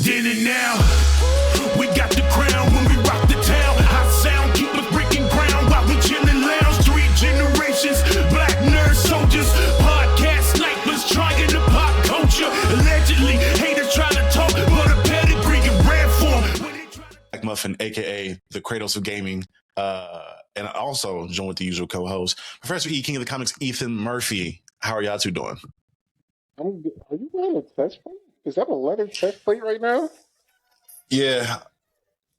Then and now, we got the crown when we rock the town. Hot sound, keep us breaking ground while we chillin' lounge. 3 generations, black nerd soldiers, podcast snipers trying to pop culture. Allegedly, haters try to talk, but a pedigree in rare form. Black Muffin, aka the Kratos of Gaming, and I also joined with the usual co-host, Professor E, King of the Comics, Ethan Murphy. How are y'all two doing? I'm good. Are you wearing a chest plate? Is that a leather chest plate right now? Yeah,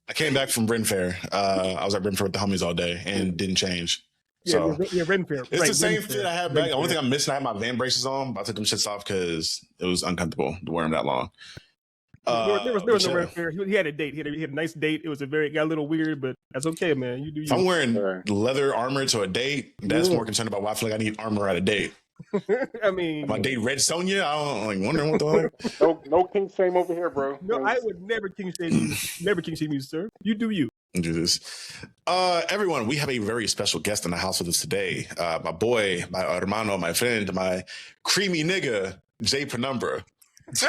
I came back from Ren Fair. I was at Ren Fair with the homies all day and didn't change. So yeah, Ren Fair. It's the same fit I had back. The only thing I'm missing, I had my Van braces on, but I took them shits off because it was uncomfortable to wear them that long. There was no Ren Fair. He had a date. He had a nice date. It was got a little weird, but that's okay, man. You do you. If I'm wearing leather armor to a date, that's more concerned about why I feel like I need armor at a date. I mean, if I date Red Sonja, I don't wondering what the heck. No king shame over here, bro. No, I would never king shame you. Never king shame you, sir. You do you. Do this. Everyone, we have a very special guest in the house with us today. My boy, my hermano, my friend, my creamy nigga, JPenumbra. Bro,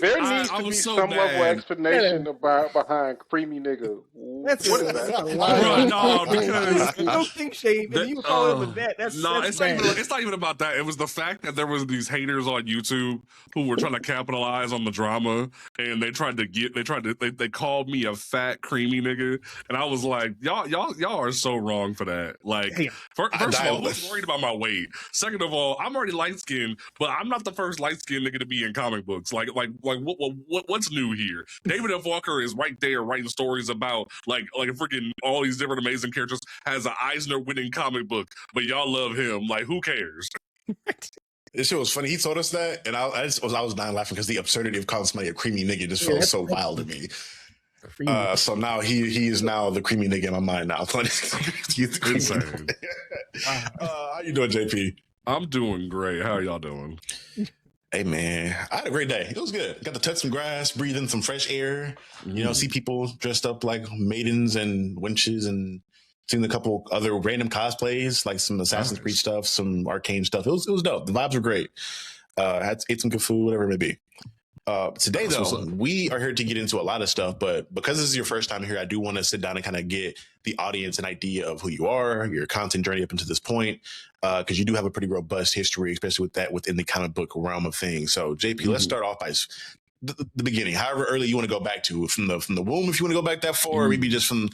there needs to be some level of explanation behind creamy nigga. What is that? Bro, no, because no king shame, and you follow it with that. That's it's not even about that. It was the fact that there was these haters on YouTube who were trying to capitalize on the drama, and they called me a fat creamy nigga, and I was like, y'all are so wrong for that. Like, first of all, I was worried about my weight. Second of all, I'm already light skinned, but I'm not the first light skinned nigga to be in comic books. What's new here? David F. Walker is right there writing stories about like freaking all these different amazing characters. Has an Eisner winning comic book, but y'all love him. Like, who cares? This shit was funny. He told us that, and I was dying laughing because the absurdity of calling somebody a creamy nigga just felt so wild to me. So now he is now the creamy nigga in my mind now. He's insane. How you doing, JP? I'm doing great. How are y'all doing? Hey man, I had a great day. It was good. Got to touch some grass, breathe in some fresh air. You know, see people dressed up like maidens and wenches, and seen a couple other random cosplays, like some Assassin's Creed stuff, some Arcane stuff. It was dope. The vibes were great. Ate some good food, whatever it may be. Today, though, we are here to get into a lot of stuff, but because this is your first time here, I do want to sit down and kind of get the audience an idea of who you are, your content journey up until this point, because you do have a pretty robust history, especially with that within the comic book realm of things. So, JP, let's start off by the beginning, however early you want to go back to, from the womb, if you want to go back that far, or maybe just from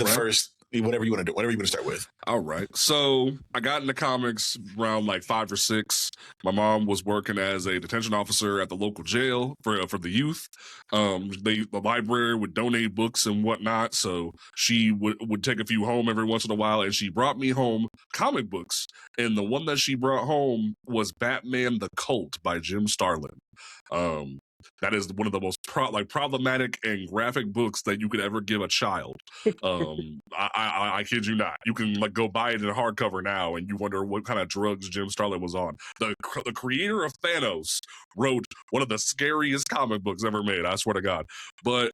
first. Whatever you want to do, whatever you want to start with. All right. So I got into comics around like 5 or 6. My mom was working as a detention officer at the local jail for the youth. The library would donate books and whatnot, so she would take a few home every once in a while, and she brought me home comic books. And the one that she brought home was Batman the Cult by Jim Starlin. That is one of the most problematic and graphic books that you could ever give a child. I kid you not. You can go buy it in a hardcover now, and you wonder what kind of drugs Jim Starlin was on. The creator of Thanos wrote one of the scariest comic books ever made. I swear to God. But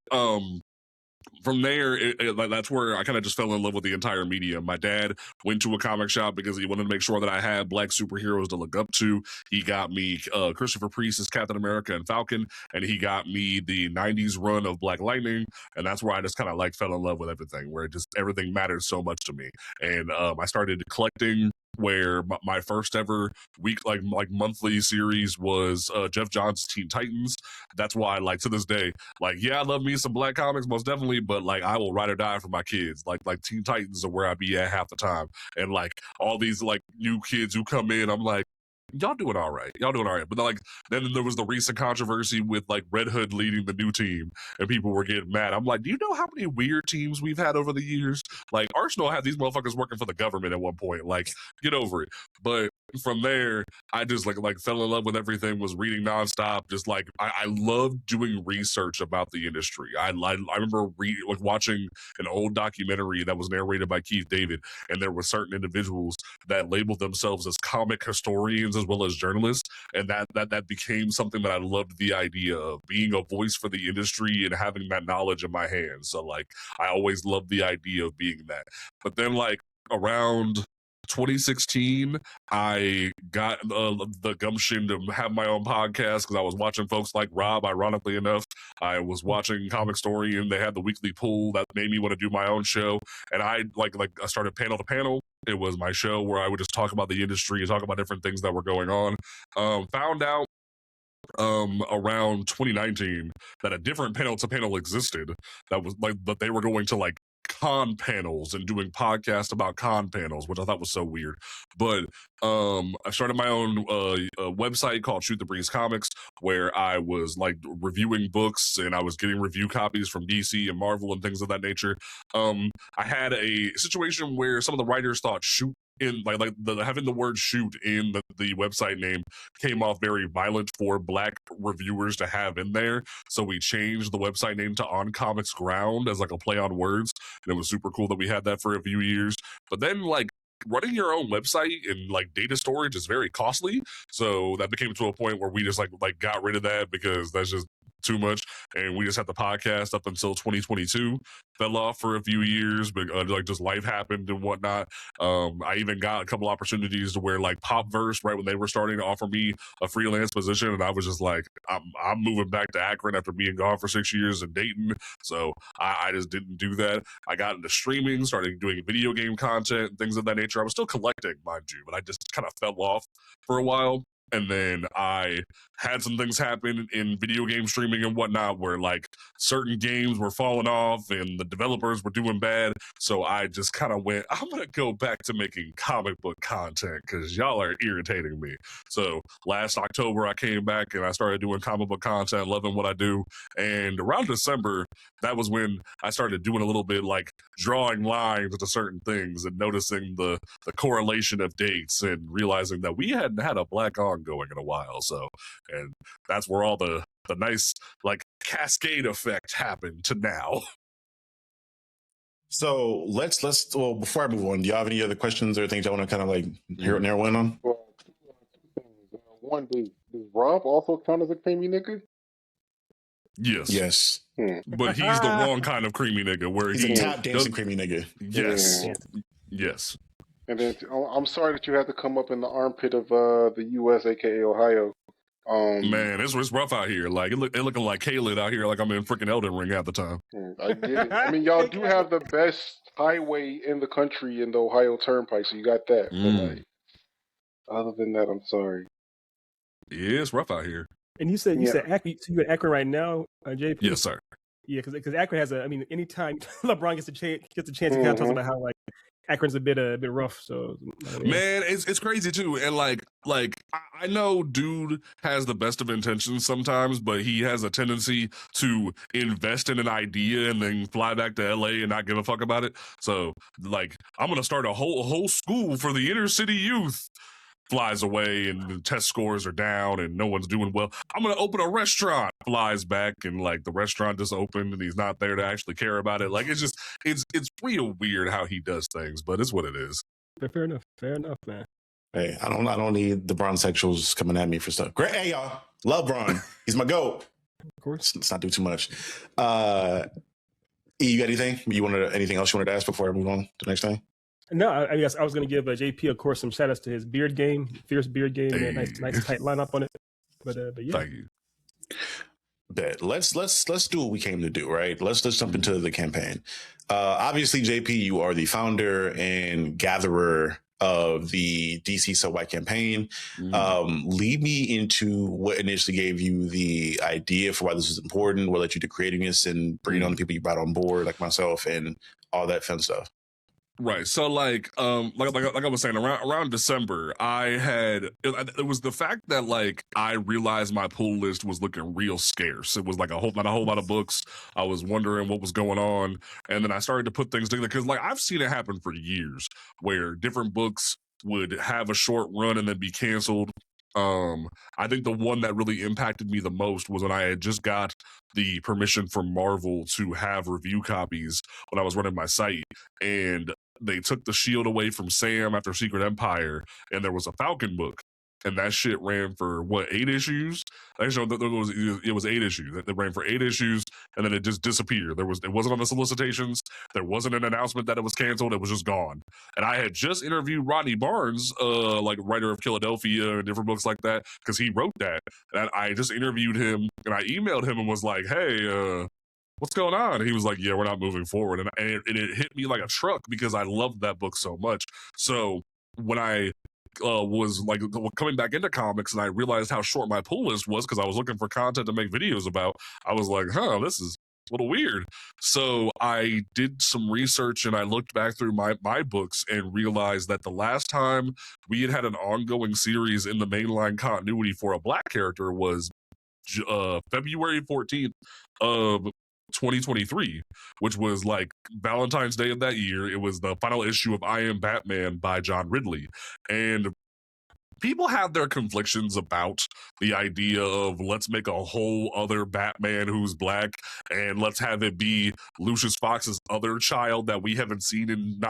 from there, that's where I kind of just fell in love with the entire medium. My dad went to a comic shop because he wanted to make sure that I had black superheroes to look up to. He got me Christopher Priest's Captain America and Falcon, and he got me the 90s run of Black Lightning, and that's where I just kind of fell in love with everything, where everything mattered so much to me. And I started collecting, where my first ever week monthly series was Jeff Johns' Teen Titans. That's why to this day, I love me some black comics most definitely, but I will ride or die for my kids. Like Teen Titans are where I be at half the time, and all these new kids who come in, I'm like, y'all doing all right. But then there was the recent controversy with Red Hood leading the new team, and people were getting mad. I'm like, do you know how many weird teams we've had over the years? Arsenal had these motherfuckers working for the government at one point. Get over it. But from there, I just fell in love with everything, was reading nonstop. Just I love doing research about the industry. I remember watching an old documentary that was narrated by Keith David, and there were certain individuals that labeled themselves as comic historians as well as journalists, and that became something that I loved the idea of, being a voice for the industry and having that knowledge in my hands. So I always loved the idea of being that. But then around 2016, I got the gumption to have my own podcast because I was watching folks like Rob. Ironically enough, I was watching Comic Story, and they had the weekly pool that made me want to do my own show. And I I started Panel to Panel. It was my show where I would just talk about the industry, talk about different things that were going on. Found out around 2019 that a different Panel to Panel existed that was like, but they were going to like con panels and doing podcasts about con panels, which I thought was so weird. But I started my own website called Shoot the Breeze Comics, where I was like reviewing books and I was getting review copies from DC and Marvel and things of that nature. I had a situation where some of the writers thought shoot in having the word shoot in the website name came off very violent for Black reviewers to have in there. So we changed the website name to On Comics Ground as like a play on words. And it was super cool that we had that for a few years. But then like running your own website and like data storage is very costly. So that became to a point where we just like got rid of that because that's just too much, and we just had the podcast up until 2022. Fell off for a few years, but like just life happened and whatnot. I even got a couple opportunities to where like Popverse, right when they were starting to offer me a freelance position, and I was just like, I'm moving back to Akron after being gone for 6 years in Dayton, so I just didn't do that. I got into streaming, started doing video game content, things of that nature. I was still collecting, mind you, but I just kind of fell off for a while. And then I had some things happen in video game streaming and whatnot where like certain games were falling off and the developers were doing bad. So I just kind of went, I'm going to go back to making comic book content because y'all are irritating me. So last October, I came back and I started doing comic book content, loving what I do. And around December, that was when I started doing a little bit like drawing lines into certain things and noticing the correlation of dates and realizing that we hadn't had a Black going in a while. So, and that's where all the nice like cascade effect happened to now. So let's well, before I move on, do you have any other questions or things I want to kind of like narrow in on? Well, one, does Rob also count as a creamy nigga? Yes. But he's the wrong kind of creamy nigga where he's a tap dancing creamy nigga. Yes. Yes. And then I'm sorry that you had to come up in the armpit of the U.S., aka Ohio. Man, it's rough out here. Like it looking like Khaled out here, like I'm in freaking Elden Ring at the time. I get it. I mean, y'all do have the best highway in the country in the Ohio Turnpike, so you got that. But like, other than that, I'm sorry. Yeah, it's rough out here. And you said Akron, so you're at Akron right now, JP? Yes, sir. Yeah, because Akron has anytime LeBron gets a chance, he kind of talks about how like Akron's a bit rough. So man, it's crazy too. And like I know dude has the best of intentions sometimes, but he has a tendency to invest in an idea and then fly back to LA and not give a fuck about it. So like I'm gonna start a whole school for the inner city youth. Flies away and the test scores are down and no one's doing well. I'm going to open a restaurant. Flies back and like the restaurant just opened and he's not there to actually care about it. Like it's just, it's real weird how he does things, but it's what it is. Fair enough, man. Hey, I don't need the Bron sexuals coming at me for stuff. Great, hey y'all, love Bron. He's my goat. Of course, let's not do too much. You got anything? Anything else you wanted to ask before I move on to the next thing? No, I guess I was going to give JP, of course, some shout outs to his beard game, fierce beard game. Hey. Nice tight lineup on it. But yeah. Thank you. Bet. Let's do what we came to do, right? Let's jump into the campaign. Obviously, JP, you are the founder and gatherer of the DC So White campaign. Lead me into what initially gave you the idea for why this is important, what led you to creating this and bringing on the people you brought on board, like myself, and all that fun stuff. Right. So like I was saying, around December, it was the fact that like I realized my pull list was looking real scarce. It was like not a whole lot of books. I was wondering what was going on. And then I started to put things together because like I've seen it happen for years where different books would have a short run and then be canceled. I think the one that really impacted me the most was when I had just got the permission from Marvel to have review copies when I was running my site, and they took the shield away from Sam after Secret Empire, and there was a Falcon book. and that shit ran for what, 8 issues? Actually, it was 8 issues. That ran for 8 issues, and then it just disappeared. It wasn't on the solicitations. There wasn't an announcement that it was canceled. It was just gone. And I had just interviewed Rodney Barnes, like writer of Philadelphia and different books like that, because he wrote that. And I just interviewed him, and I emailed him and was like, "Hey, what's going on?" And he was like, "Yeah, we're not moving forward." And it hit me like a truck because I loved that book so much. So when I was like coming back into comics and I realized how short my pull list was because I was looking for content to make videos about, I was like, this is a little weird. So I did some research and I looked back through my books and realized that the last time we had an ongoing series in the mainline continuity for a black character was February 14th of 2023, which was like Valentine's Day of that year. It was the final issue of I Am Batman by John Ridley. And people have their conflictions about the idea of let's make a whole other Batman who's black and let's have it be Lucius Fox's other child that we haven't seen in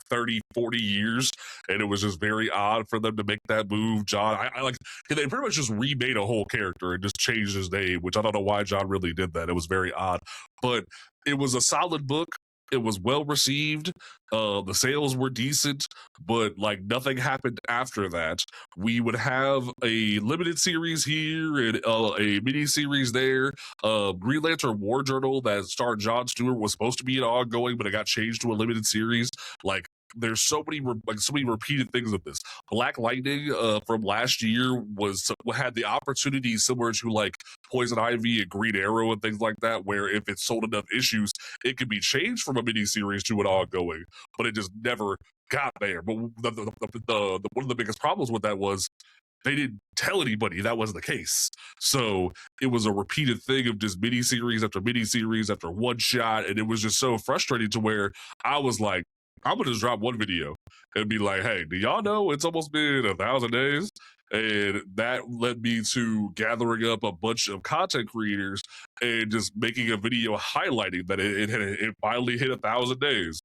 30, 40 years. And it was just very odd for them to make that move. John, I like, they pretty much just remade a whole character and just changed his name, which I don't know why John really did that. It was very odd, but it was a solid book. It was well received. The sales were decent, but like nothing happened after that. We would have a limited series here and a mini series there. Green Lantern War Journal that starred Jon Stewart was supposed to be an ongoing, but it got changed to a limited series. Like, there's so many repeated things of this. Black Lightning from last year had the opportunity similar to like Poison Ivy and Green Arrow and things like that, where if it sold enough issues, it could be changed from a miniseries to an ongoing, but it just never got there. But the one of the biggest problems with that was they didn't tell anybody that was the case. So it was a repeated thing of just miniseries after miniseries after one shot, and it was just so frustrating to where I was like, I'm gonna just drop one video and be like, "Hey, do y'all know it's almost been 1,000 days?" And that led me to gathering up a bunch of content creators and just making a video highlighting that it finally hit 1,000 days.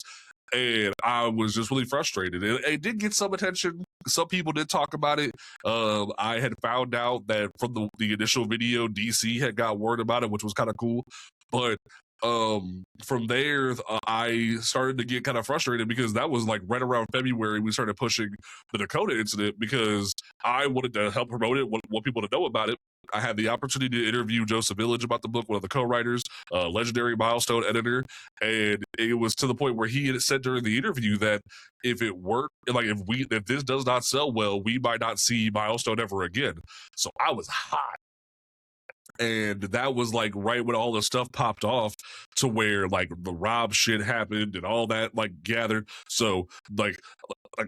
And I was just really frustrated. It did get some attention. Some people did talk about it. I had found out that from the initial video, DC had got word about it, which was kind of cool. But from there, I started to get kind of frustrated because that was like right around February we started pushing the Dakota incident because I wanted to help promote it, want people to know about it. I had the opportunity to interview Joseph Village about the book, one of the co-writers, legendary Milestone editor, and it was to the point where he had said during the interview that if it worked, like if this does not sell well, we might not see Milestone ever again. So I was hot. And that was like right when all the stuff popped off to where like the Rob shit happened and all that like gathered. So like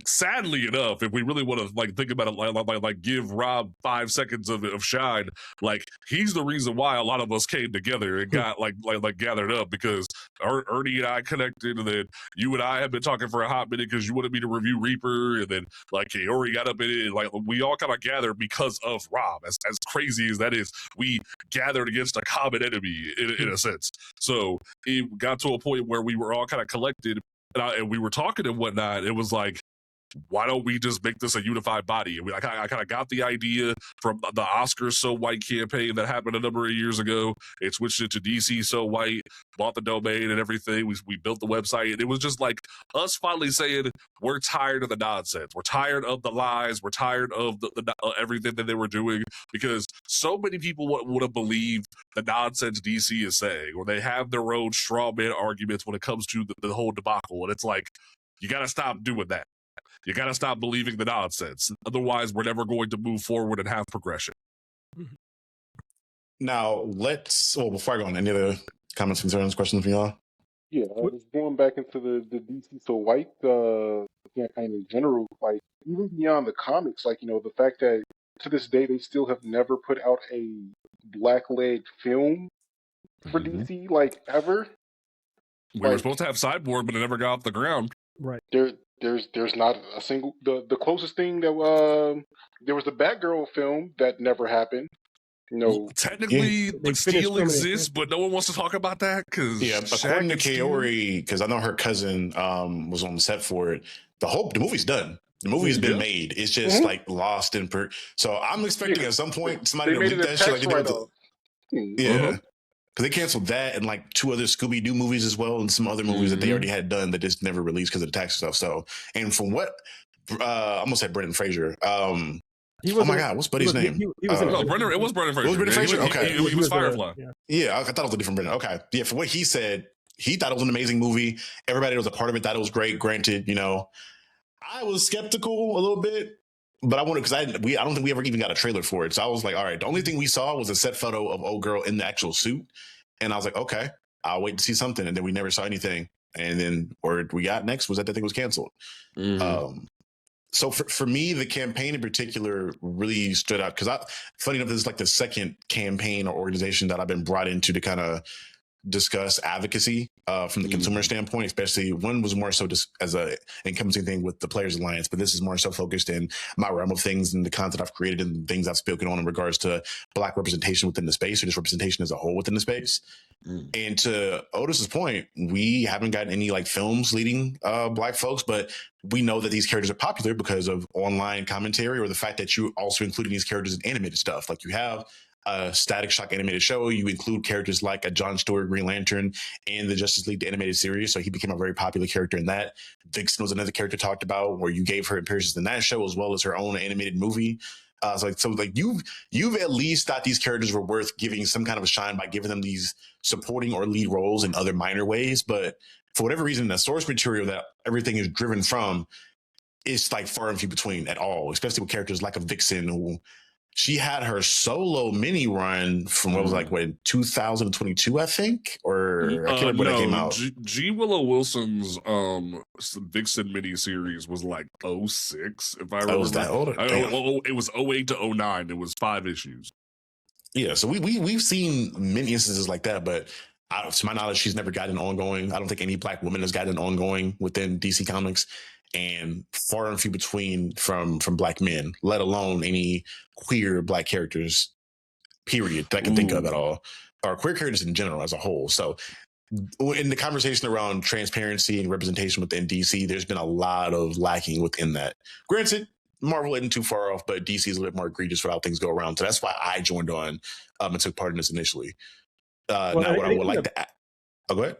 sadly enough, if we really want to like think about it, like give Rob 5 seconds of shine, like he's the reason why a lot of us came together and got like gathered up because Ernie and I connected, and then you and I have been talking for a hot minute because you wanted me to review Reaper, and then like Kaori got up in it, and like we all kind of gathered because of Rob. As crazy as that is, we gathered against a common enemy in a sense. So it got to a point where we were all kind of collected and we were talking and whatnot. It was like, why don't we just make this a unified body? And I kind of got the idea from the Oscars So White campaign that happened a number of years ago. It switched it to DC So White, bought the domain and everything. We built the website. And it was just like us finally saying, we're tired of the nonsense. We're tired of the lies. We're tired of the everything that they were doing, because so many people would have believed the nonsense DC is saying, or they have their own straw man arguments when it comes to the whole debacle. And it's like, you got to stop doing that. You got to stop believing the nonsense. Otherwise, we're never going to move forward and have progression. Now, before I go on, any other comments, concerns, questions from y'all? Yeah, I was going back into the DC So White campaign in general, like even beyond the comics, like, the fact that to this day they still have never put out a black-led film for DC, like, ever. We were supposed to have Cyborg, but it never got off the ground. Right. There's not a single. The closest thing that there was the Batgirl film that never happened. Well, technically, the Steel exists, but no one wants to talk about that because according to Kaori, because I know her cousin was on the set for it. The movie's done. The movie's been Yeah. made. It's just Mhm. like lost in so I'm expecting Yeah. at some point somebody They to made leak it a that shit like tax they did with write-off. yeah. Uh-huh. Because they canceled that and like 2 other Scooby-Doo movies as well, and some other movies that they already had done that just never released because of the tax stuff. So, and from what I almost said Brendan Fraser. He Oh was. my God, what's Buddy's name? He was in it. No, Brendan. It was Brendan Fraser. was Brendan Yeah, Fraser? Okay. He was Firefly. Yeah, I thought it was a different Brendan. Okay. Yeah, for what he said, he thought it was an amazing movie. Everybody that was a part of it thought it was great. Granted, I was skeptical a little bit, but I wanted because I don't think we ever even got a trailer for it. So I was like, all right, the only thing we saw was a set photo of old girl in the actual suit. And I was like, okay, I'll wait to see something. And then we never saw anything. And then what we got next was that the thing was canceled. So for me, the campaign in particular really stood out because funny enough, this is like the second campaign or organization that I've been brought into to kind of discuss advocacy from the consumer standpoint. Especially one was more so just as a encompassing thing with the Players Alliance, but this is more so focused in my realm of things and the content I've created and things I've spoken on in regards to Black representation within the space or just representation as a whole within the space. And to Otis's point, we haven't gotten any like films leading Black folks, but we know that these characters are popular because of online commentary or the fact that you also including these characters in animated stuff. Like you have a Static Shock animated show, you include characters like a Jon Stewart Green Lantern in the Justice League the animated series, so he became a very popular character in that. Vixen was another character talked about where you gave her appearances in that show as well as her own animated movie. So you've at least thought these characters were worth giving some kind of a shine by giving them these supporting or lead roles in other minor ways, but for whatever reason, the source material that everything is driven from is like far and few between at all, especially with characters like a Vixen who she had her solo mini run from what was like what 2022, I think, or I can't remember when it came out. G. Willow Wilson's Vixen mini series was like 06, if I remember. Was that older? It was 08 to 09. It was 5 issues. Yeah, so we've seen many instances like that, but to my knowledge, she's never gotten ongoing. I don't think any Black woman has gotten ongoing within DC Comics, and far and few between from Black men, let alone any queer Black characters, period, that I can think of at all, or queer characters in general as a whole. So in the conversation around transparency and representation within DC, there's been a lot of lacking within that. Granted, Marvel isn't too far off, but DC is a little bit more egregious for how things go around. So that's why I joined on and took part in this initially. Now, what I would like to add. Oh, go ahead.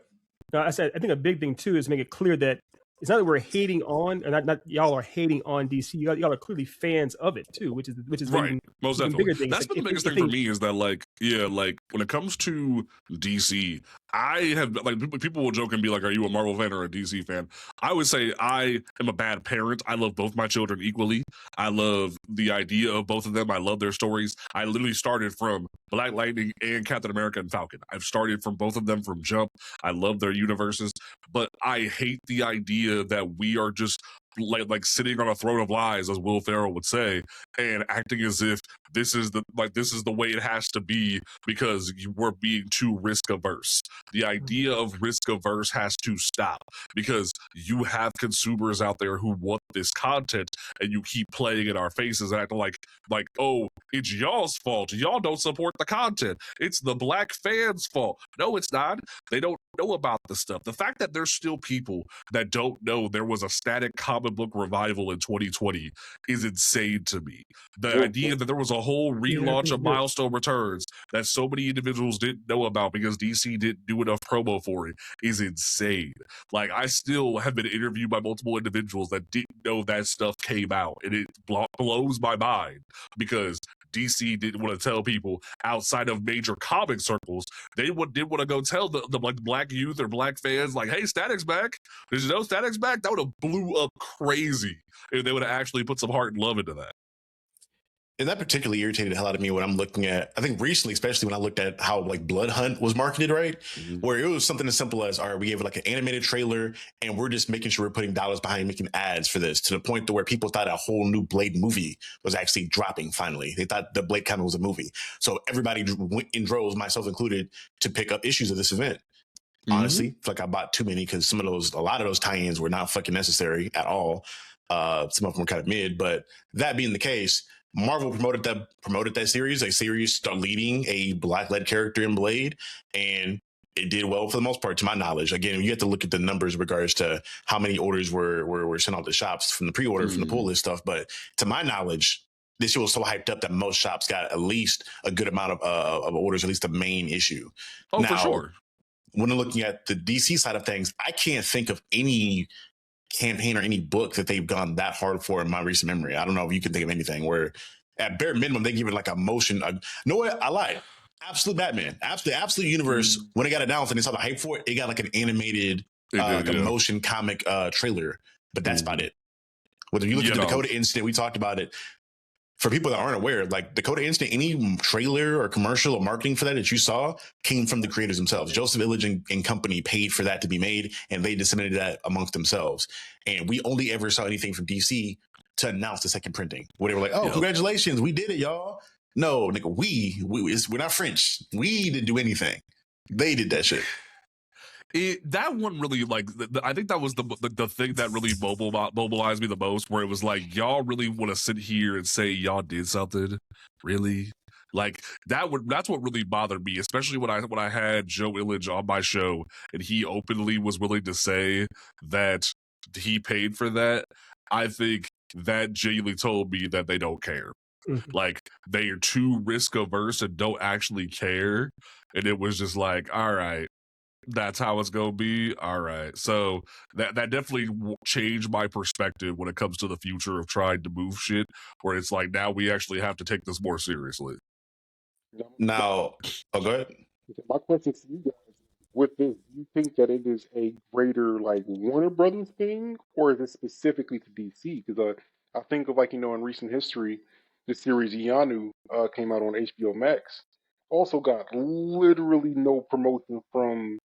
No, I think a big thing too is make it clear that it's not that we're hating on, and not y'all are hating on DC. Y'all are clearly fans of it too, which is right. Most definitely. Bigger things. That's like, the biggest thing for me is that like when it comes to DC, I have like people will joke and be like, "Are you a Marvel fan or a DC fan?" I would say I am a bad parent. I love both my children equally. I love the idea of both of them. I love their stories. I literally started from Black Lightning and Captain America and Falcon. I've started from both of them from jump. I love their universes, but I hate the idea that we are just like sitting on a throne of lies, as Will Ferrell would say, and acting as if this is the way it has to be because we're being too risk averse. The idea of risk averse has to stop because you have consumers out there who want this content, and you keep playing in our faces and acting like oh, it's y'all's fault. Y'all don't support the content. It's the Black fans' fault. No, it's not. They don't know about the stuff. The fact that there's still people that don't know there was a static comic book revival in 2020 is insane to me. The idea that there was a whole relaunch of Milestone Returns that so many individuals didn't know about because DC didn't do enough promo for it is insane. Like, I still have been interviewed by multiple individuals that didn't know that stuff came out, and it blows my mind because DC didn't want to tell people outside of major comic circles. They didn't want to go tell the like Black youth or Black fans like, "Hey, Static's back. Did you know Static's back?" That would have blew up crazy if they would have actually put some heart and love into that. And that particularly irritated the hell out of me when I'm looking at, I think recently, especially when I looked at how like Blood Hunt was marketed, right? Where it was something as simple as, all right, we gave it like an animated trailer and we're just making sure we're putting dollars behind making ads for this, to the point to where people thought a whole new Blade movie was actually dropping finally. They thought the Blade comic was a movie. So everybody went in droves, myself included, to pick up issues of this event. Honestly, I feel like I bought too many because a lot of those tie-ins were not fucking necessary at all. Some of them were kind of mid, but that being the case, Marvel promoted that series, a series leading a Black-led character in Blade, and it did well for the most part, to my knowledge. Again, you have to look at the numbers in regards to how many orders were sent out to shops from the pre-order, from the pull list stuff. But to my knowledge, this year was so hyped up that most shops got at least a good amount of orders, at least the main issue. Oh, now, for sure. When I'm looking at the DC side of things, I can't think of any campaign or any book that they've gone that hard for in my recent memory. I don't know if you can think of anything where at bare minimum they give it like a motion. No, what? I lied. Absolute Batman, absolute universe. When it got announced and they saw the hype for it, it got like an animated, like a motion comic trailer. But that's about it. Whether you look at the Dakota incident, we talked about it. For people that aren't aware, like Dakota Instant, any trailer or commercial or marketing for that you saw came from the creators themselves. Joseph Illich and company paid for that to be made, and they disseminated that amongst themselves. And we only ever saw anything from DC to announce the second printing, where they were like, "Oh, congratulations, we did it, y'all." No, nigga, we're not French. We didn't do anything. They did that shit. That one really, like, I think that was the thing that really mobilized me the most, where it was like, y'all really want to sit here and say y'all did something, really? Like that's what really bothered me, especially when I had Joe Illich on my show and he openly was willing to say that he paid for that. I think that genuinely told me that they don't care. Like they are too risk averse and don't actually care. And it was just like, all right, that's how it's gonna be. All right, so that definitely changed my perspective when it comes to the future of trying to move shit, where it's like now we actually have to take this more seriously. Now, go ahead. My question to you guys, with this, do you think that it is a greater like Warner Brothers thing, or is it specifically to DC? Because I think of, like, in recent history, the series Ianu came out on HBO Max, also got literally no promotion from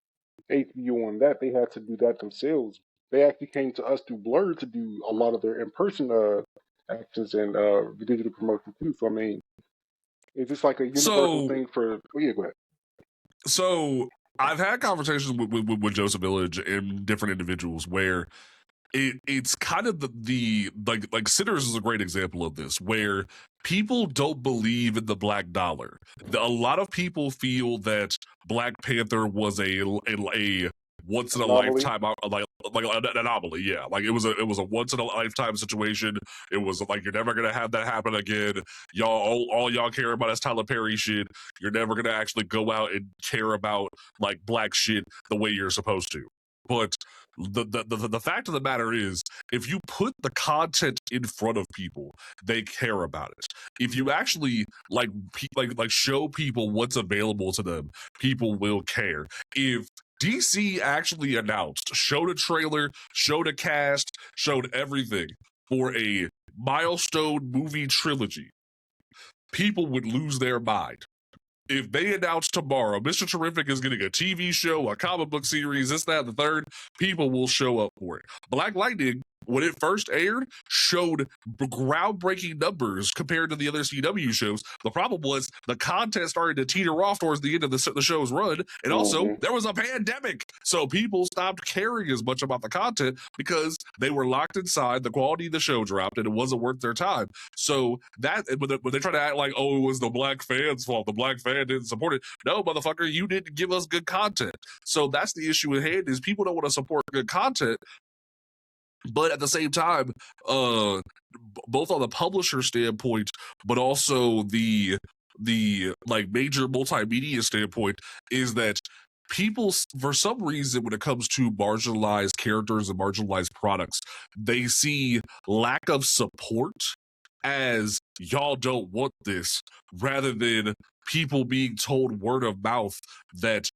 HBO on that. They had to do that themselves. They actually came to us through Blur to do a lot of their in-person actions and digital promotion too. So I mean, is this like a universal thing for? Oh yeah, go ahead. So I've had conversations with Joseph Illich and different individuals where it's kind of the like Sinners is a great example of this, where people don't believe in the black dollar. A lot of people feel that Black Panther was a once in a lifetime, like an anomaly. Yeah, like it was a once in a lifetime situation. It was like, you're never gonna have that happen again. Y'all, all y'all care about is Tyler Perry shit. You're never gonna actually go out and care about like black shit the way you're supposed to. But the fact of the matter is, if you put the content in front of people, they care about it. If you actually like show people what's available to them, people will care. If DC actually announced, showed a trailer, showed a cast, showed everything for a milestone movie trilogy, people would lose their mind. If they announce tomorrow, Mr. Terrific is getting a TV show, a comic book series, this, that, and the third, people will show up for it. Black Lightning, when it first aired, showed groundbreaking numbers compared to the other CW shows. The problem was the content started to teeter off towards the end of the show's run, and also there was a pandemic, so people stopped caring as much about the content because they were locked inside. The quality of the show dropped, and it wasn't worth their time. So that when they try to act like, oh, it was the black fans' fault, the black fan didn't support it. No, motherfucker, you didn't give us good content. So that's the issue at hand: is people don't want to support good content. But at the same time, both on the publisher standpoint, but also the like major multimedia standpoint, is that people, for some reason, when it comes to marginalized characters and marginalized products, they see lack of support as y'all don't want this, rather than people being told word of mouth that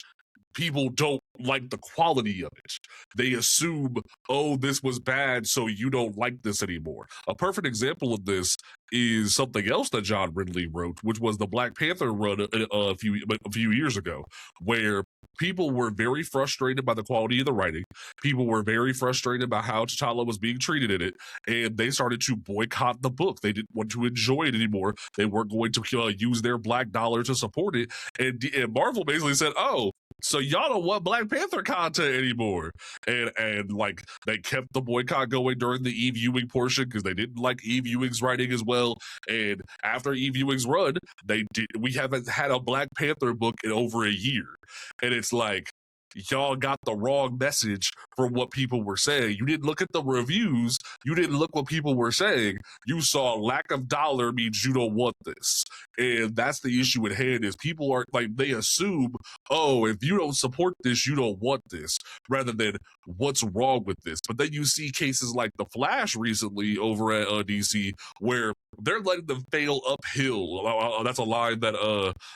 people don't like the quality of it. They assume, oh, this was bad, so you don't like this anymore. A perfect example of this is something else that John Ridley wrote, which was the Black Panther run a few years ago, where people were very frustrated by the quality of the writing. People were very frustrated by how T'Challa was being treated in it, and they started to boycott the book. They didn't want to enjoy it anymore. They weren't going to use their black dollar to support it. And Marvel basically said, oh, so y'all don't want Black Panther content anymore. And like they kept the boycott going during the Eve Ewing portion because they didn't like Eve Ewing's writing as well. And after Eve Ewing's run, we haven't had a Black Panther book in over a year. And it's like, y'all got the wrong message for what people were saying. You didn't look at the reviews. You didn't look what people were saying. You saw lack of dollar means you don't want this. And that's the issue at hand is people are like, they assume, oh, if you don't support this, you don't want this, rather than what's wrong with this. But then you see cases like The Flash recently over at DC where they're letting them fail uphill. That's a line that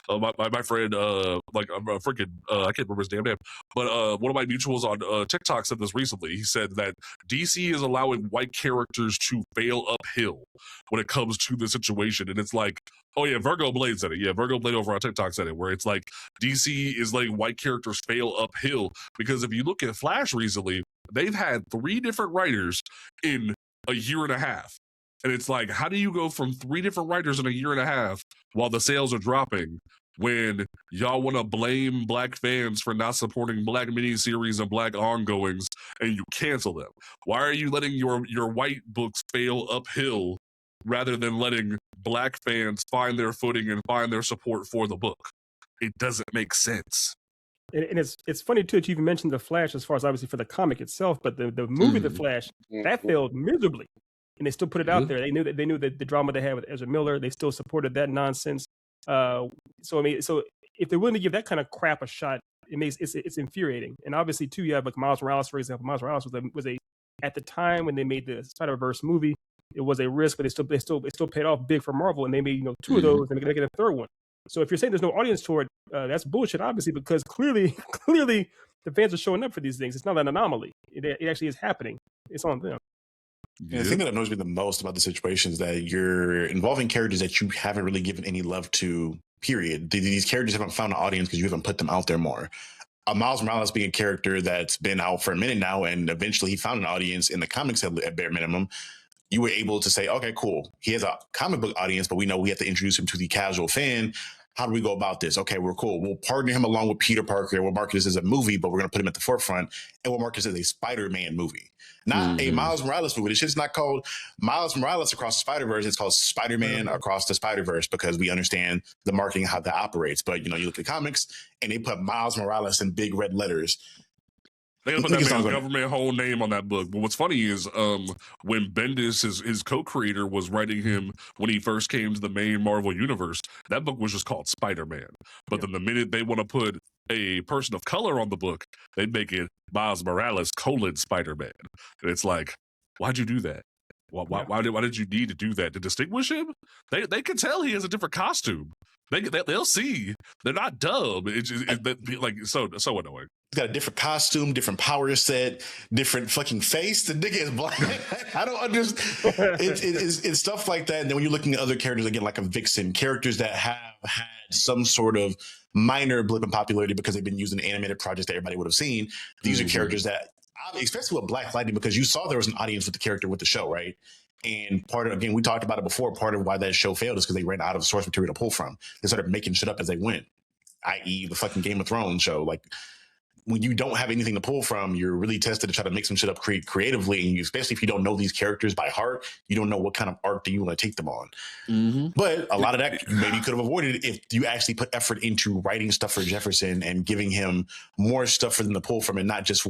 my friend, I can't remember his damn name, but one of my mutuals on TikTok said this recently. He said that DC is allowing white characters to fail uphill when it comes to the situation. And it's like, oh yeah, Virgo Blade said it. Yeah, Virgo Blade over on TikTok said it, where it's like DC is letting white characters fail uphill. Because if you look at Flash recently, they've had 3 different writers in a year and a half. And it's like, how do you go from 3 different writers in a year and a half while the sales are dropping when y'all want to blame black fans for not supporting black miniseries and black ongoings and you cancel them? Why are you letting your white books fail uphill rather than letting black fans find their footing and find their support for the book? It doesn't make sense. And it's funny too that you even mentioned The Flash as far as obviously for the comic itself, but the movie The Flash, that failed miserably. And they still put it out there. They knew that the drama they had with Ezra Miller, they still supported that nonsense. So I mean, so if they're willing to give that kind of crap a shot, it's infuriating. And obviously too, you have like Miles Morales, for example. Miles Morales was a at the time when they made the Spider-Verse movie, it was a risk, but they still paid off big for Marvel, and they made 2 of those, and they're gonna get a 3rd one. So if you're saying there's no audience to it, that's bullshit, obviously, because clearly the fans are showing up for these things. It's not an anomaly. It actually is happening. It's on them. Yeah. The thing that annoys me the most about the situation is that you're involving characters that you haven't really given any love to, period. These characters haven't found an audience because you haven't put them out there more. Miles Morales being a character that's been out for a minute now, and eventually he found an audience in the comics at bare minimum. You were able to say, okay, cool. He has a comic book audience, but we know we have to introduce him to the casual fan. How do we go about this? Okay, we're cool. We'll partner him along with Peter Parker. We'll market this as a movie, but we're going to put him at the forefront, and we'll market this as a Spider-Man movie, not a Miles Morales movie. This shit's not called Miles Morales Across the Spider-Verse. It's called Spider-Man Across the Spider-Verse because we understand the marketing, how that operates. But, you look at comics, and they put Miles Morales in big red letters. They put that man's government whole name on that book. But what's funny is when Bendis, his co-creator, was writing him when he first came to the main Marvel universe, that book was just called Spider-Man. But then the minute they want to put a person of color on the book, they make it Miles Morales : Spider-Man. And it's like, why'd you do that? Why did you need to do that? To distinguish him? They can tell he has a different costume. They'll see. They're not dumb. It's so annoying. He's got a different costume, different power set, different fucking face. The nigga is black. I don't understand. It's stuff like that. And then when you're looking at other characters, again, like a Vixen, characters that have had some sort of minor blip in popularity because they've been using animated projects that everybody would have seen. These are characters that, especially with Black Lightning, because you saw there was an audience with the character with the show, right? And part of, again, we talked about it before, part of why that show failed is because they ran out of source material to pull from. They started making shit up as they went, i.e. the fucking Game of Thrones show. Like, when you don't have anything to pull from, you're really tested to try to make some shit up creatively. And especially if you don't know these characters by heart, you don't know what kind of art do you want to take them on. But a lot of that you maybe could have avoided if you actually put effort into writing stuff for Jefferson and giving him more stuff for them to pull from, and not just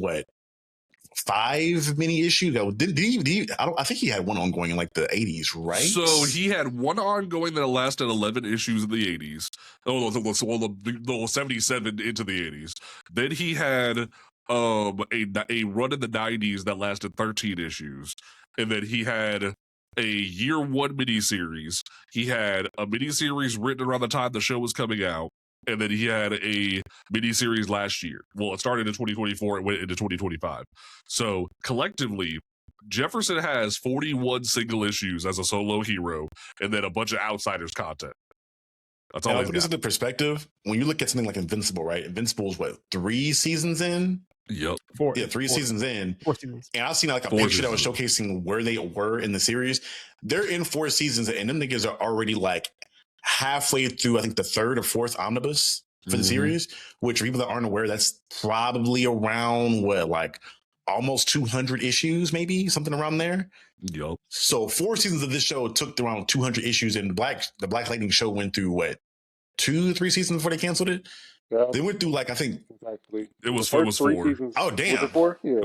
5 mini issues. I think he had one ongoing in like the 80s, right? So he had one ongoing that lasted 11 issues in the 80s. Oh, the 77 into the 80s. Then he had a run in the 90s that lasted 13 issues. And then he had a year 1 miniseries. He had a miniseries written around the time the show was coming out. And then he had a miniseries last year. Well, it started in 2024 and went into 2025. So collectively, Jefferson has 41 single issues as a solo hero, and then a bunch of outsiders content. That's all. Put this into perspective. When you look at something like Invincible, right? Invincible's 3 seasons in? Yep. 3 seasons in. 4 seasons. And I've seen like a picture that was showcasing where they were in the series. They're in 4 seasons, and them niggas are already like halfway through, I think, the 3rd or 4th omnibus for the series, which for people that aren't aware, that's probably around almost 200 issues, maybe something around there. Yep. So 4 seasons of this show took around 200 issues, and the Black Lightning show went through 2 or 3 seasons before they canceled it. Yeah, They went through like, I think, exactly. It was The it first was 3 4. seasons. oh Was damn. it 4? Yeah.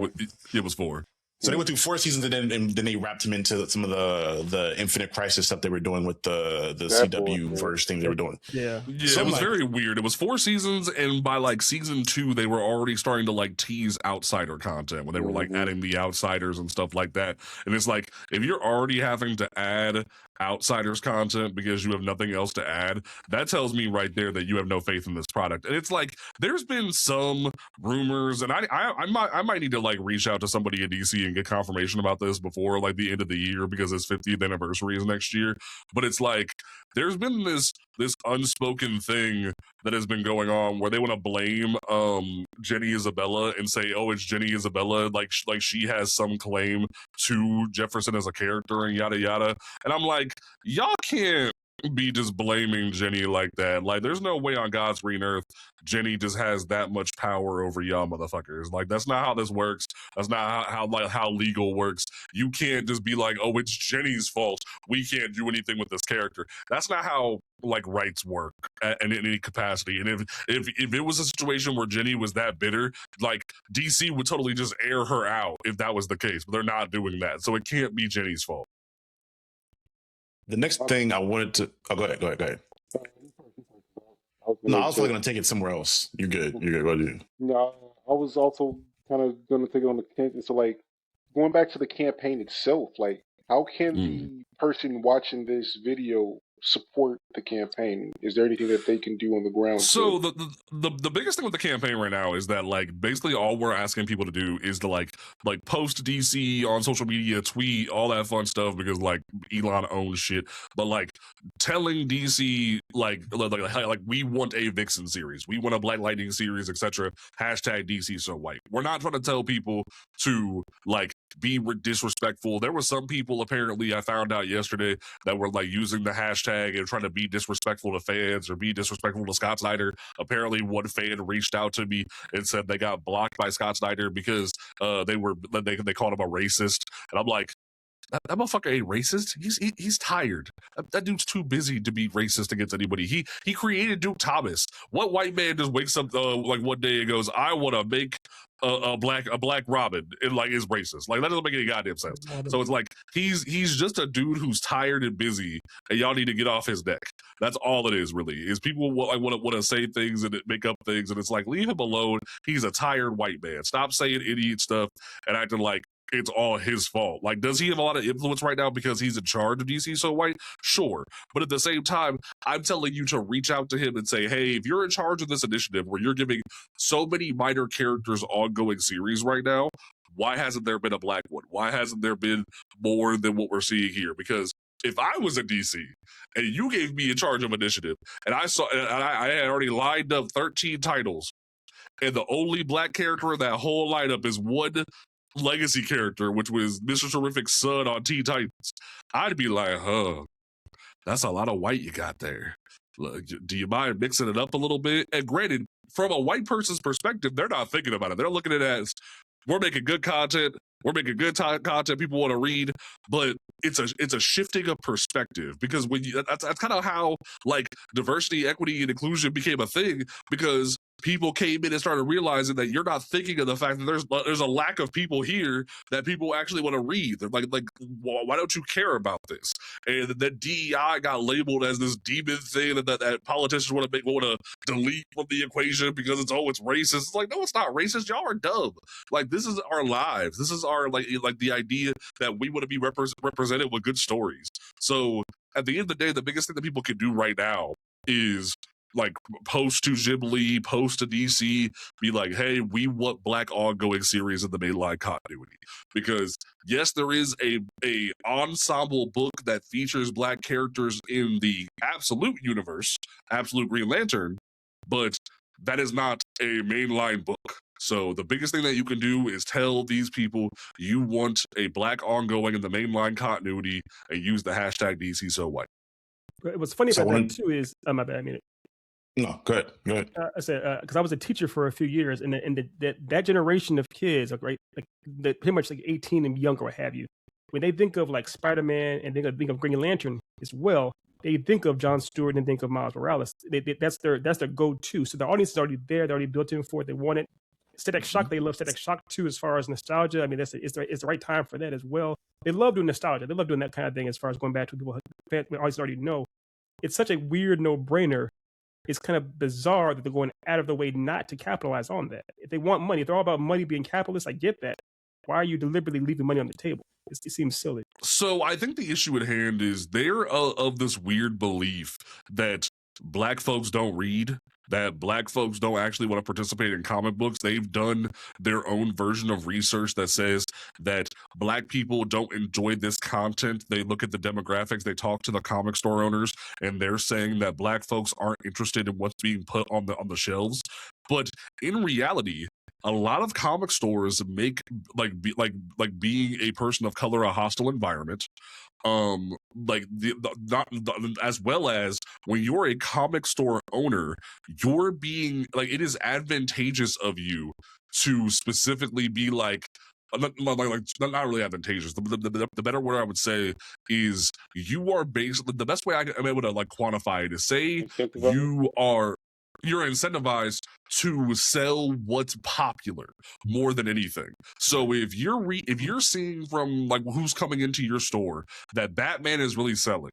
It was 4. So they went through 4 seasons, and then they wrapped him into some of the Infinite Crisis stuff they were doing with the That CW bullshit. verse thing they were doing. Yeah. Yeah, So it I'm was like, very weird. It was 4 seasons, and by like season 2, they were already starting to like tease outsider content when they were like adding the outsiders and stuff like that. And it's like, if you're already having to add outsiders content because you have nothing else to add, that tells me right there that you have no faith in this product. And it's like, there's been some rumors, and I might need to like reach out to somebody in DC and get confirmation about this before like the end of the year, because its 50th anniversary is next year. But it's like, there's been this unspoken thing that has been going on where they want to blame Jenny Isabella and say, oh, it's Jenny Isabella, like she has some claim to Jefferson as a character and yada yada. And I'm like, y'all can't be just blaming Jenny like that. Like, there's no way on God's green earth Jenny just has that much power over y'all motherfuckers. Like, that's not how this works. That's not how legal works. You can't just be like, oh, it's Jenny's fault, we can't do anything with this character. That's not how like rights work in any capacity. And if it was a situation where Jenny was that bitter, like DC would totally just air her out if that was the case. But they're not doing that, so it can't be Jenny's fault. The next thing I wanted to, go ahead. No, I was probably going to take it somewhere else. You're good. Go ahead. No, I was also kind of going to take it on the tangent. So, like, going back to the campaign itself, like, how can the person watching this video support the campaign? Is there anything that they can do on the ground? So the biggest thing with the campaign right now is that like basically all we're asking people to do is to like post DC on social media, tweet, all that fun stuff, because like Elon owns shit. But like telling DC like we want a Vixen series, we want a Black Lightning series, etc. Hashtag DC so white. We're not trying to tell people to like be disrespectful. There were some people apparently I found out yesterday that were like using the hashtag and trying to be disrespectful to fans or be disrespectful to Scott Snyder. Apparently one fan reached out to me and said they got blocked by Scott Snyder because they called him a racist. And I'm like, that motherfucker ain't racist. He's tired. That dude's too busy to be racist against anybody. He created Duke Thomas. What white man just wakes up like one day and goes, I want to make a black Robin, and like is racist? Like, that doesn't make any goddamn sense. So it's like he's just a dude who's tired and busy, and y'all need to get off his neck. That's all it is, really. Is people want to say things and make up things, and it's like, leave him alone. He's a tired white man. Stop saying idiot stuff and acting like it's all his fault. Like, does he have a lot of influence right now because he's in charge of DC so white? Sure. But at the same time, I'm telling you to reach out to him and say, hey, if you're in charge of this initiative where you're giving so many minor characters ongoing series right now, why hasn't there been a black one? Why hasn't there been more than what we're seeing here? Because if I was a DC and you gave me in charge of initiative and I had already lined up 13 titles, and the only black character in that whole lineup is one legacy character, which was Mr. Terrific's son on Teen Titans, I'd be like, that's a lot of white you got there. Look, do you mind mixing it up a little bit? And granted, from a white person's perspective, they're not thinking about it. They're looking at it as, we're making good content. We're making good content people want to read, but it's a shifting of perspective, because when that's kind of how like diversity, equity, and inclusion became a thing, because people came in and started realizing that you're not thinking of the fact that there's a lack of people here that people actually want to read. They're like, why don't you care about this? And that DEI got labeled as this demon thing that politicians want to delete from the equation because it's racist. It's like, no, it's not racist. Y'all are dumb. Like, this is our lives. This is our like the idea that we want to be represented with good stories. So at the end of the day, the biggest thing that people can do right now is like post to Ghibli, post to DC, be like, hey, we want black ongoing series in the mainline continuity. Because yes, there is a ensemble book that features black characters in the absolute universe, Absolute Green Lantern, but that is not a mainline book. So the biggest thing that you can do is tell these people you want a black ongoing in the mainline continuity and use the hashtag DC so white. What's funny about that too is, my bad, I mean it. No, go ahead. I said because I was a teacher for a few years, and that generation of kids, right, like pretty much like 18 and younger, what have you, when they think of like Spider-Man and think of Green Lantern as well, they think of Jon Stewart and think of Miles Morales. That's their go-to. So the audience is already there. They're already built in for it. They want it. Static Shock, they love Static Shock too, as far as nostalgia. I mean, it's the right time for that as well. They love doing nostalgia. They love doing that kind of thing as far as going back to people the audience already know. It's such a weird no-brainer. It's kind of bizarre that they're going out of the way not to capitalize on that. If they want money, if they're all about money being capitalist, I get that. Why are you deliberately leaving money on the table? It seems silly. So I think the issue at hand is they're of this weird belief that Black folks don't read, that Black folks don't actually want to participate in comic books. They've done their own version of research that says that Black people don't enjoy this content. They look at the demographics, they talk to the comic store owners, and they're saying that Black folks aren't interested in what's being put on the shelves. But in reality, a lot of comic stores make being a person of color a hostile environment. As well as when you're a comic store owner, you're being like, it is advantageous of you to specifically be like, not really advantageous. The better word I would say is you are basically, the best way I'm able to like quantify it is, say you're incentivized to sell what's popular more than anything. So if you're seeing from like who's coming into your store that Batman is really selling,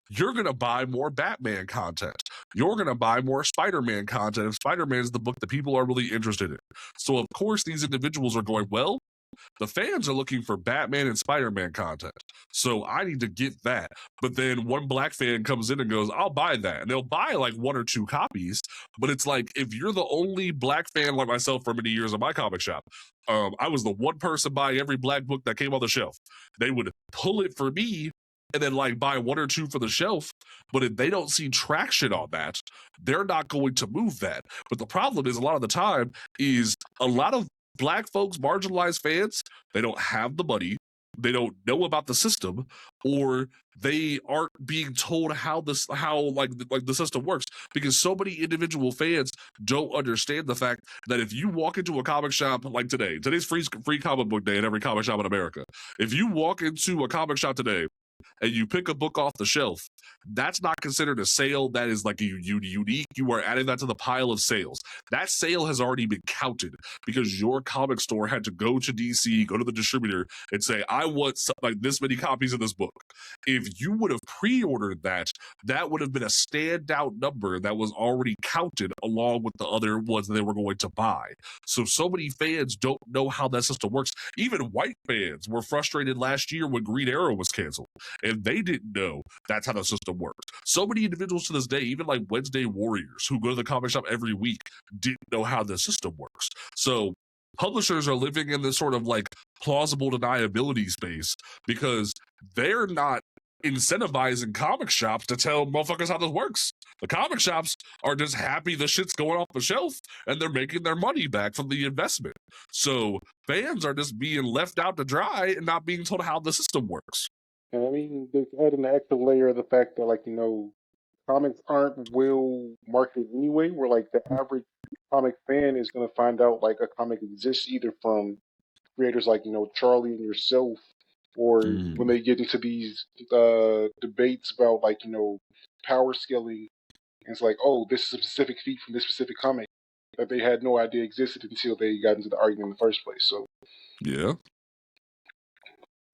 you're going to buy more Batman content. You're going to buy more Spider-Man content if Spider-Man is the book that people are really interested in. So of course these individuals are going, well, the fans are looking for Batman and Spider-Man content, so I need to get that. But then one Black fan comes in and goes, I'll buy that. And they'll buy like 1 or 2 copies. But it's like, if you're the only Black fan like myself for many years in my comic shop, I was the one person buying every Black book that came on the shelf. They would pull it for me and then like buy 1 or 2 for the shelf. But if they don't see traction on that, they're not going to move that. But the problem is, a lot of the time is a lot of Black folks, marginalized fans, they don't have the money, they don't know about the system, or they aren't being told how the system works, because so many individual fans don't understand the fact that if you walk into a comic shop like today's free comic book day at every comic shop in America. If you walk into a comic shop today and you pick a book off the shelf, that's not considered a sale. That is like unique. You are adding that to the pile of sales. That sale has already been counted because your comic store had to go to DC, go to the distributor and say, I want like this many copies of this book. If you would have pre-ordered that, that would have been a standout number that was already counted along with the other ones that they were going to buy. So many fans don't know how that system works. Even white fans were frustrated last year when Green Arrow was canceled, and they didn't know that's how the system worked. So many individuals to this day, even like Wednesday Warriors, who go to the comic shop every week, didn't know how the system works. So publishers are living in this sort of like plausible deniability space because they're not incentivizing comic shops to tell motherfuckers how this works. The comic shops are just happy the shit's going off the shelf and they're making their money back from the investment. So fans are just being left out to dry and not being told how the system works. And I mean, there's adding the extra layer of the fact that, like, comics aren't well marketed anyway, where, like, the average comic fan is going to find out, like, a comic exists either from creators like, Charlie and yourself, or when they get into these debates about, like, power scaling, and it's like, oh, this is a specific feat from this specific comic that they had no idea existed until they got into the argument in the first place. So, yeah.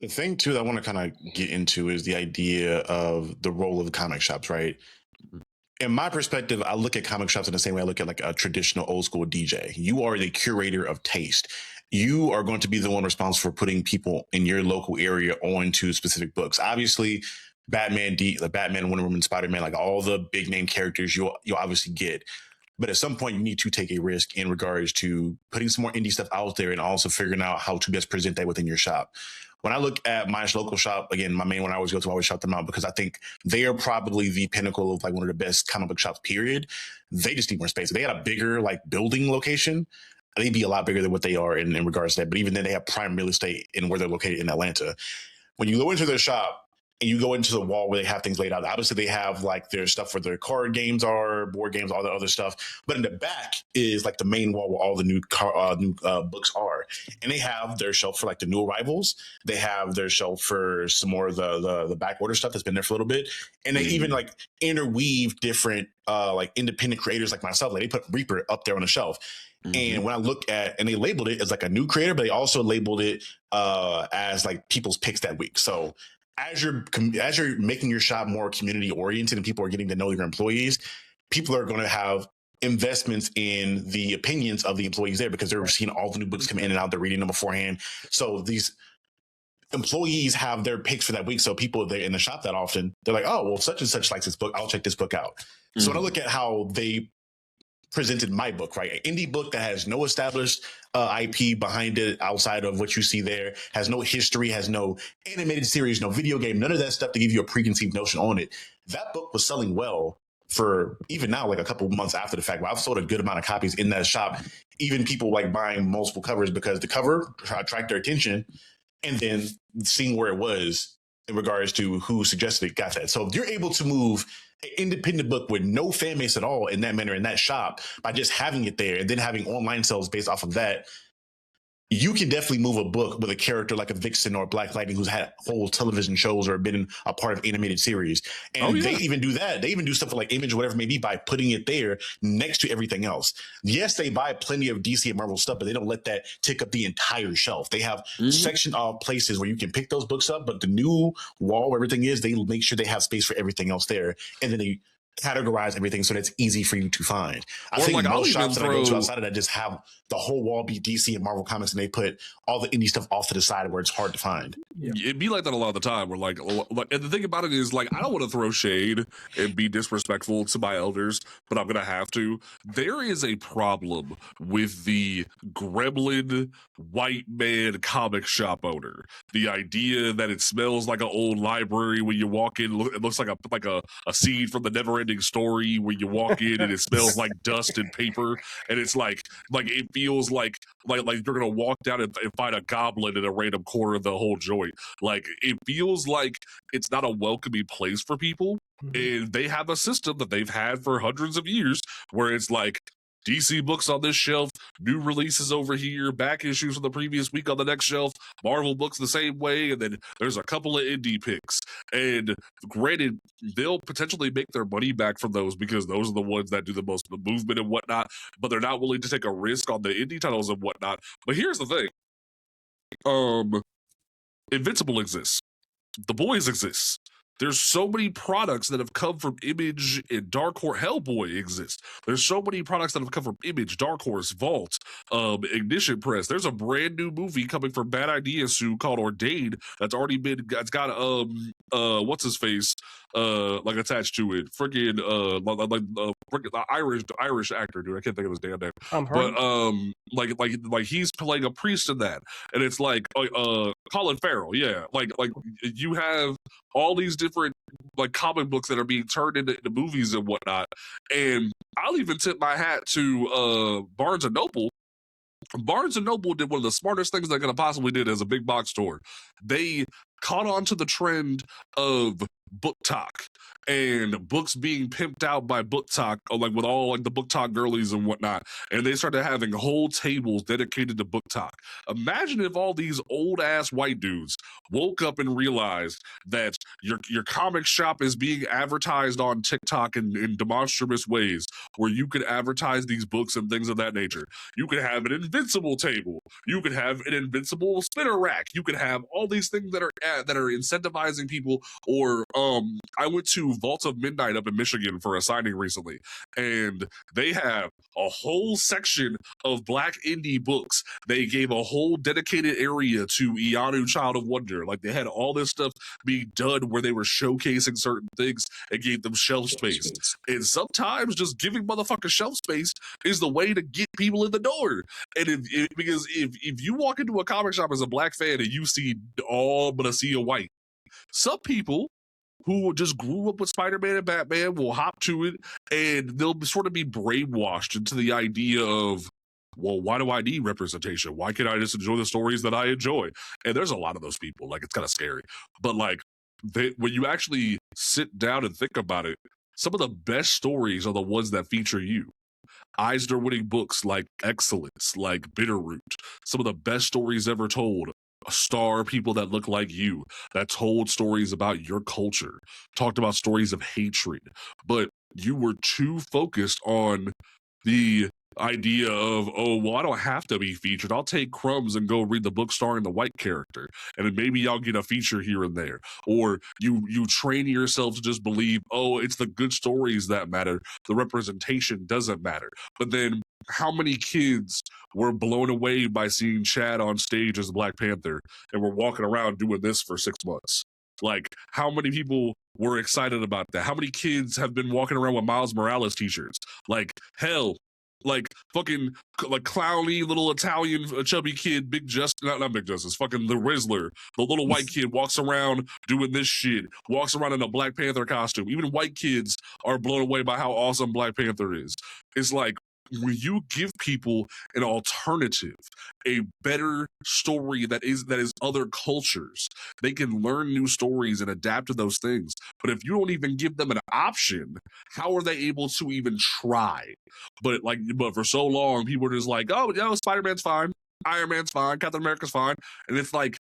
The thing, too, that I want to kind of get into is the idea of the role of the comic shops, right? In my perspective, I look at comic shops in the same way I look at like a traditional old school DJ. You are the curator of taste. You are going to be the one responsible for putting people in your local area onto specific books. Obviously, Batman, Wonder Woman, Spider-Man, like all the big name characters you'll obviously get. But at some point, you need to take a risk in regards to putting some more indie stuff out there and also figuring out how to best present that within your shop. When I look at my local shop, again, my main one I always go to, I always shout them out because I think they are probably the pinnacle of like one of the best comic book shops, period. They just need more space. If they had a bigger like building location, they'd be a lot bigger than what they are in regards to that. But even then, they have prime real estate in where they're located in Atlanta. When you go into their shop, and you go into the wall where they have things laid out. Obviously, they have like their stuff where their card games are, board games, all the other stuff. But in the back is like the main wall where all the new books are, and they have their shelf for like the new arrivals. They have their shelf for some more of the back order stuff that's been there for a little bit, and they even like interweave different like independent creators like myself. Like they put Reaper up there on the shelf. And when I look at, and they labeled it as like a new creator, but they also labeled it as like people's picks that week. So as you're making your shop more community oriented and people are getting to know your employees, people are going to have investments in the opinions of the employees there because they're seeing all the new books come in and out. They're reading them beforehand. So these employees have their picks for that week. So people they're in the shop that often, they're like, oh, well, such and such likes this book. I'll check this book out. So when I look at how they presented my book, right? An indie book that has no established IP behind it outside of what you see there, has no history, has no animated series, no video game, none of that stuff to give you a preconceived notion on it. That book was selling well for even now, like a couple months after the fact. Well, I've sold a good amount of copies in that shop. Even people like buying multiple covers because the cover attracted their attention, and then seeing where it was in regards to who suggested it got that. So if you're able to move an independent book with no fan base at all in that manner in that shop by just having it there and then having online sales based off of that, you can definitely move a book with a character like a Vixen or Black Lightning who's had whole television shows or been a part of animated series. And they even do that. They even do stuff like Image, whatever it may be, by putting it there next to everything else. Yes, they buy plenty of DC and Marvel stuff, but they don't let that take up the entire shelf. They have section of places where you can pick those books up, but the new wall where everything is, they make sure they have space for everything else there. And then they categorize everything so that's easy for you to find. I think like most shops that I go to outside of that just have the whole wall be DC and Marvel comics, and they put all the indie stuff off to the side where it's hard to find. It'd be like that a lot of the time. Where like, and the thing about it is, like, I don't want to throw shade and be disrespectful to my elders, but I'm gonna have to. There is a problem with the gremlin white man comic shop owner. The idea that it smells like an old library when you walk in. It looks like a scene from the Never-Ending Story where you walk in and it smells like dust and paper, and it's like it feels like you're gonna walk down and find a goblin in a random corner of the whole joint. Like, it feels like it's not a welcoming place for people, and they have a system that they've had for hundreds of years where it's like DC books on this shelf, new releases over here, back issues from the previous week on the next shelf, Marvel books the same way, and then there's a couple of indie picks. And granted, they'll potentially make their money back from those because those are the ones that do the most movement and whatnot, but they're not willing to take a risk on the indie titles and whatnot. But here's the thing. Invincible exists. The Boys exists. There's so many products that have come from Image and Dark Horse. Hellboy exists. There's so many products that have come from Image, Dark Horse, Vault, Ignition Press. There's a brand new movie coming from Bad Idea Sue called Ordained that's already been. It's got what's his face like attached to it. Freaking Irish actor, dude. I can't think of his damn name. But like he's playing a priest in that, and it's like Colin Farrell. Yeah, like you have all these different like comic books that are being turned into movies and whatnot. And I'll even tip my hat to Barnes and Noble. Barnes and Noble did one of the smartest things they could have possibly did as a big box store. They caught on to the trend of book talk and books being pimped out by book talk, like with all like the book talk girlies and whatnot, and they started having whole tables dedicated to book talk. Imagine if all these old ass white dudes woke up and realized that your comic shop is being advertised on TikTok in demonstrous ways where you could advertise these books and things of that nature. You could have an Invincible table, you could have an Invincible spinner rack, you could have all these things that are incentivizing people. Or I went to Vault of Midnight up in Michigan for a signing recently, and they have a whole section of Black indie books. They gave a whole dedicated area to Ianu Child of Wonder. Like, they had all this stuff being done where they were showcasing certain things and gave them shelf space. And sometimes just giving motherfuckers shelf space is the way to get people in the door. And because if you walk into a comic shop as a Black fan and you see all but a sea of white, some people who just grew up with Spider-Man and Batman will hop to it, and they'll sort of be brainwashed into the idea of, well, why do I need representation? Why can't I just enjoy the stories that I enjoy? And there's a lot of those people. Like, it's kind of scary. But, like, when you actually sit down and think about it, some of the best stories are the ones that feature you. Eisner-winning books like Excellence, like Bitterroot, some of the best stories ever told star people that look like you, that told stories about your culture, talked about stories of hatred, but you were too focused on the idea of, oh, well, I don't have to be featured. I'll take crumbs and go read the book starring the white character, and then maybe I'll get a feature here and there. Or you train yourself to just believe, oh, it's the good stories that matter. The representation doesn't matter. But then how many kids were blown away by seeing Chad on stage as Black Panther and were walking around doing this for 6 months? Like, how many people were excited about that? How many kids have been walking around with Miles Morales t-shirts? Like, hell, like fucking like clowny little Italian chubby kid, Big Justice, not Big Justice, fucking the Rizzler, the little white kid walks around doing this shit, walks around in a Black Panther costume. Even white kids are blown away by how awesome Black Panther is. It's like, when you give people an alternative, a better story that is other cultures, they can learn new stories and adapt to those things. But if you don't even give them an option, how are they able to even try? But for so long, people were just like, oh, yeah, Spider-Man's fine, Iron Man's fine, Captain America's fine. And it's like,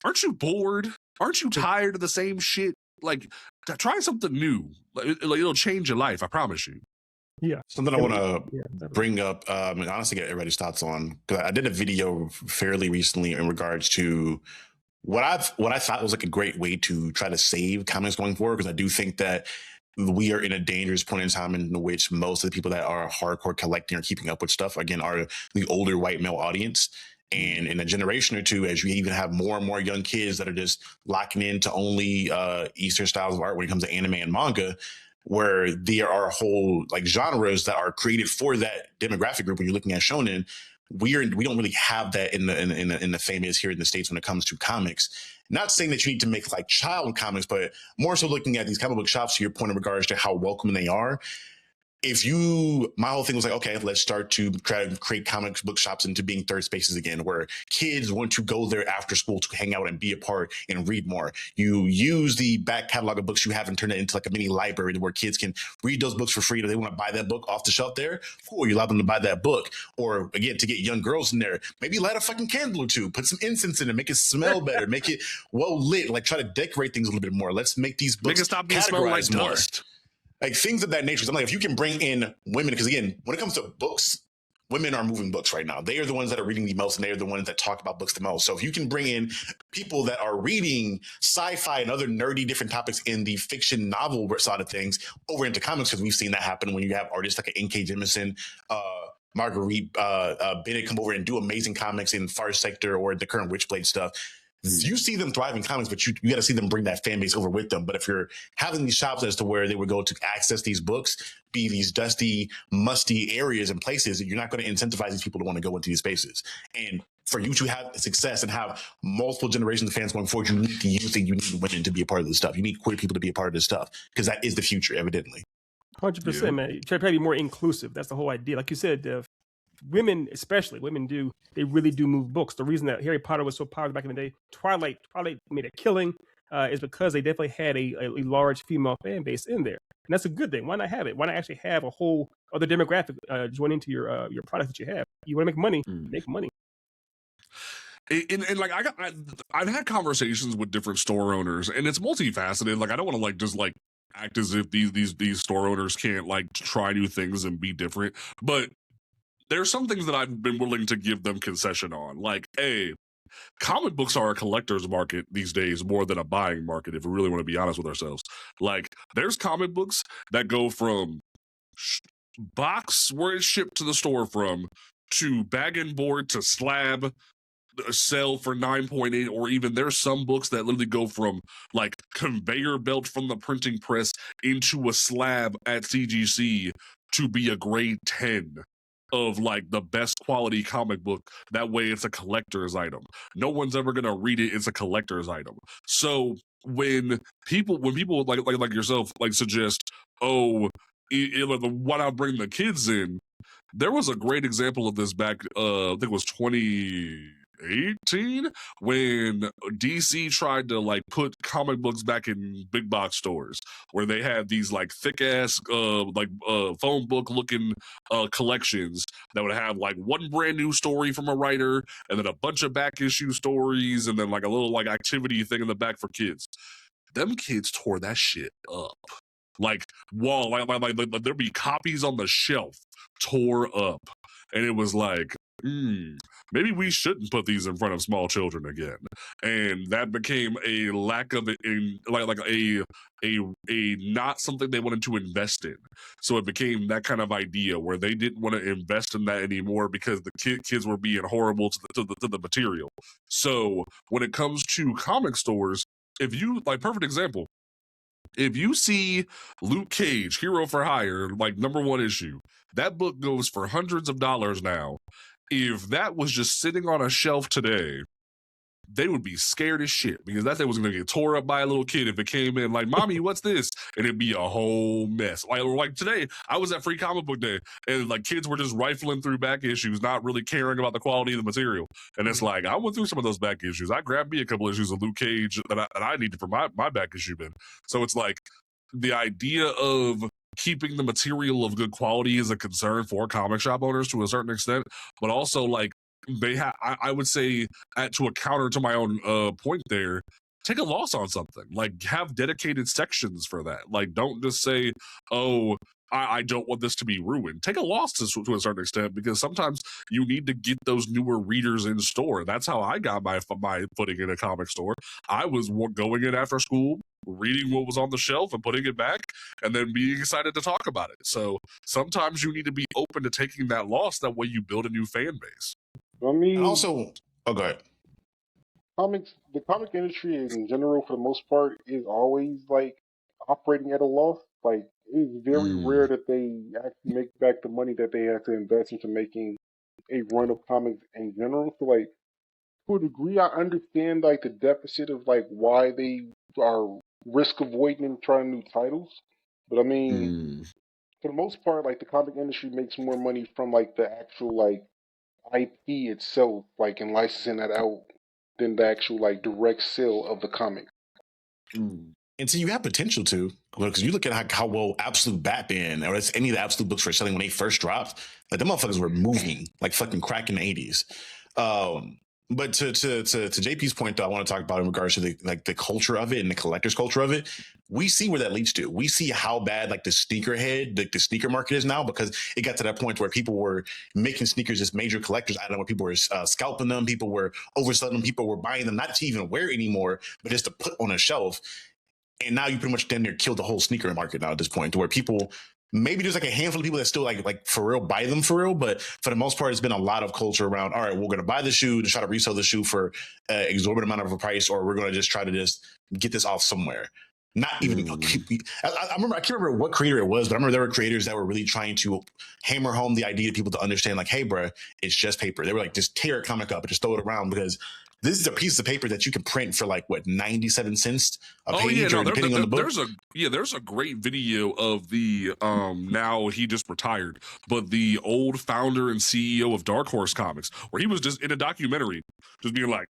aren't you bored? Aren't you tired of the same shit? Like, try something new. Like, it'll change your life, I promise you. Yeah. Something I want to bring up, and honestly get everybody's thoughts on, because I did a video fairly recently in regards to what I thought was like a great way to try to save comics going forward, because I do think that we are in a dangerous point in time in which most of the people that are hardcore collecting or keeping up with stuff, again, are the older white male audience. And in a generation or two, as you even have more and more young kids that are just locking into only Eastern styles of art when it comes to anime and manga, where there are whole like genres that are created for that demographic group. When you're looking at shonen, we don't really have that in the fame is here in the States when it comes to comics. Not saying that you need to make like child comics, but more so looking at these comic book shops, to your point in regards to how welcoming they are. My whole thing was like, okay, let's start to try to create comic book shops into being third spaces again, where kids want to go there after school to hang out and be a part and read more. You use the back catalog of books you have and turn it into like a mini library where kids can read those books for free. If they want to buy that book off the shelf there, cool, you allow them to buy that book. Or again, to get young girls in there, maybe light a fucking candle or two, put some incense in it, make it smell better, make it well lit, like try to decorate things a little bit more. Let's make these books make it stop being smell like more. dust. Like things of that nature. So I'm like, if you can bring in women, because again, when it comes to books, women are moving books right now. They are the ones that are reading the most, and they are the ones that talk about books the most. So if you can bring in people that are reading sci-fi and other nerdy different topics in the fiction novel side of things over into comics, because we've seen that happen when you have artists like N.K. Jemisin, Marguerite Bennett come over and do amazing comics in Far Sector or the current Witchblade stuff. You see them thrive in comics, but you got to see them bring that fan base over with them. But if you're having these shops as to where they would go to access these books, be these dusty, musty areas and places, you're not going to incentivize these people to want to go into these spaces. And for you to have success and have multiple generations of fans going forward, you need the youth and you need women to be a part of this stuff. You need queer people to be a part of this stuff, because that is the future, evidently. 100%, man. You try to be more inclusive. That's the whole idea. Like you said, women, especially women, they really do move books. The reason that Harry Potter was so popular back in the day, Twilight made a killing, is because they definitely had a large female fan base in there, and that's a good thing. Why not have it? Why not actually have a whole other demographic join into your product that you have? You want to make money, make money. And like I've had conversations with different store owners, and it's multifaceted. Like I don't want to like just like act as if these store owners can't like try new things and be different, but there's some things that I've been willing to give them concession on. Like, hey, comic books are a collector's market these days more than a buying market, if we really want to be honest with ourselves. Like, there's comic books that go from box where it's shipped to the store from to bag and board to slab, sell for 9.8, or even there's some books that literally go from like conveyor belt from the printing press into a slab at CGC to be a grade 10 of like the best quality comic book. That way it's a collector's item. No one's ever gonna read it. It's a collector's item. So when people like yourself like suggest, oh, why not bring the kids in? There was a great example of this back, I think it was 2018 when DC tried to like put comic books back in big box stores where they had these like thick ass phone book looking collections that would have like one brand new story from a writer and then a bunch of back issue stories and then like a little like activity thing in the back for kids. Them kids tore that shit up. Like there'd be copies on the shelf tore up, and it was like, maybe we shouldn't put these in front of small children again. And that became a lack of it in a not something they wanted to invest in. So it became that kind of idea where they didn't want to invest in that anymore because the kids were being horrible to the material. So when it comes to comic stores, if you like, perfect example. If you see Luke Cage, Hero for Hire, like #1 issue, that book goes for hundreds of dollars now. If that was just sitting on a shelf today, they would be scared as shit because that thing was going to get tore up by a little kid if it came in like, "Mommy, what's this?" And it'd be a whole mess. Like today, I was at Free Comic Book Day and like kids were just rifling through back issues, not really caring about the quality of the material. And it's like, I went through some of those back issues. I grabbed me a couple issues of Luke Cage that I needed for my back issue bin. So it's like the idea of keeping the material of good quality is a concern for comic shop owners to a certain extent, but also like they have, I would say, to a counter to my own point there, take a loss on something. Like, have dedicated sections for that. Like, don't just say, oh, I don't want this to be ruined. Take a loss to a certain extent because sometimes you need to get those newer readers in store. That's how I got my footing in a comic store. I was going in after school, reading what was on the shelf and putting it back, and then being excited to talk about it. So sometimes you need to be open to taking that loss. That way you build a new fan base. I mean, And also, oh, go ahead. the comic industry in general, for the most part, is always like operating at a loss. Like, it's very rare that they actually make back the money that they have to invest into making a run of comics in general. So, like, to a degree, I understand like the deficit of like why they are risk avoiding and trying new titles. But I mean, for the most part, like the comic industry makes more money from like the actual like IP itself, like and licensing that out, than the actual like direct sale of the comic. And so you have potential to, because you look at how well Absolute Batman or any of the Absolute books were selling when they first dropped, like the motherfuckers were moving like fucking crack in the 80s. But to JP's point, though, I want to talk about in regards to the culture of it and the collector's culture of it. We see where that leads to. We see how bad like the sneakerhead, the sneaker market is now, because it got to that point where people were making sneakers as major collectors. I don't know, where people were scalping them, people were overselling them, people were buying them not to even wear anymore, but just to put on a shelf. And now you pretty much then killed the whole sneaker market now at this point, to where people, maybe there's like a handful of people that still like for real buy them for real, but for the most part, it's been a lot of culture around, all right, we're going to buy the shoe to try to resell the shoe for an exorbitant amount of a price, or we're going to just try to just get this off somewhere. Not even, I can't remember what creator it was, but I remember there were creators that were really trying to hammer home the idea to people to understand, like, hey, bro, it's just paper. They were like, just tear a comic up and just throw it around, because this is a piece of paper that you can print for like what, 97 cents a page, or depending on the book. There's a great video of the now he just retired, but the old founder and CEO of Dark Horse Comics, where he was just in a documentary, just being like,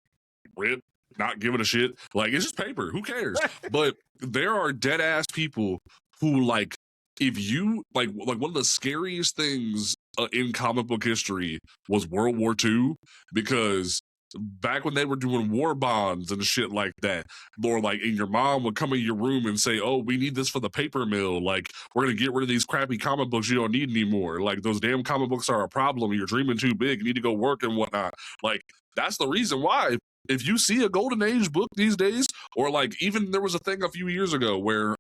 rip, not giving a shit. Like, it's just paper. Who cares? But there are dead ass people who, like, if you like one of the scariest things in comic book history was World War II, because back when they were doing war bonds and shit like that, or like, and your mom would come in your room and say, oh, we need this for the paper mill, like, we're gonna get rid of these crappy comic books you don't need anymore, like, those damn comic books are a problem, you're dreaming too big, you need to go work and whatnot. Like, that's the reason why if you see a golden age book these days, or like, even there was a thing a few years ago where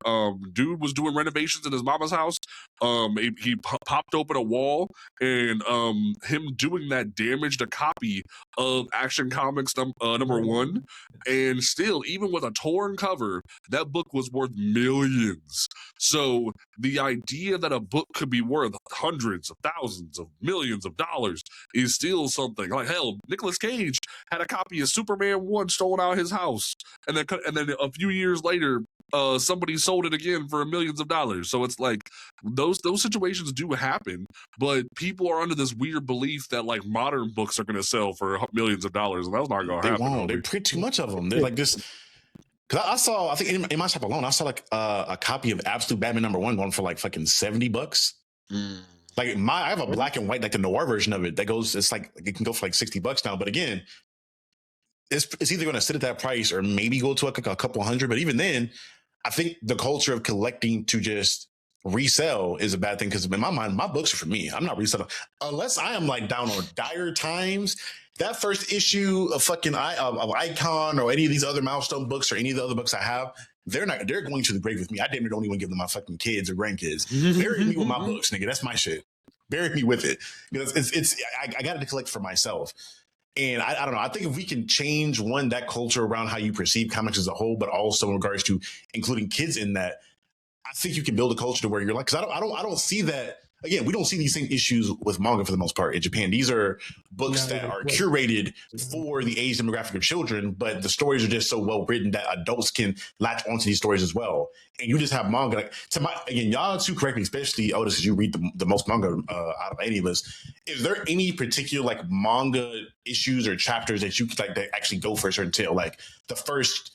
dude was doing renovations in his mama's house, he popped open a wall, and him doing that damaged a copy of Action Comics #1, and still, even with a torn cover, that book was worth millions. So the idea that a book could be worth hundreds of thousands of millions of dollars is still something. Like, hell, Nicolas Cage had a copy of Superman 1 stolen out of his house, and then a few years later, somebody sold it again for millions of dollars. So it's like those situations do happen, but people are under this weird belief that like modern books are going to sell for millions of dollars, and that's not going to They happen. won't. They print too much of them. They're like this. Because I think in my shop alone, I saw like a copy of Absolute Batman #1 going for like fucking $70. Like I have a black and white, like the noir version of it that goes. It's like it can go for like $60 now. But again, it's either going to sit at that price or maybe go to like a couple hundred. But even then, I think the culture of collecting to just resell is a bad thing, because in my mind, my books are for me. I'm not reselling unless I am like down on dire times. That first issue of fucking of Icon or any of these other milestone books or any of the other books I have, they're going to the grave with me. I damn near don't even give them my fucking kids or grandkids. Bury me with my books, nigga. That's my shit. Bury me with it. Because I got to collect for myself. And I don't know. I think if we can change that culture around how you perceive comics as a whole, but also in regards to including kids in that, I think you can build a culture to where you're like, because I don't see that. Again, we don't see these same issues with manga for the most part in Japan. These are books that are curated for the age demographic of children, but the stories are just so well written that adults can latch onto these stories as well. And you just have manga. Like, again, y'all too correct me, especially Otis, because you read the most manga out of any of us. Is there any particular like manga issues or chapters that you like that actually go for a certain tale? Like the first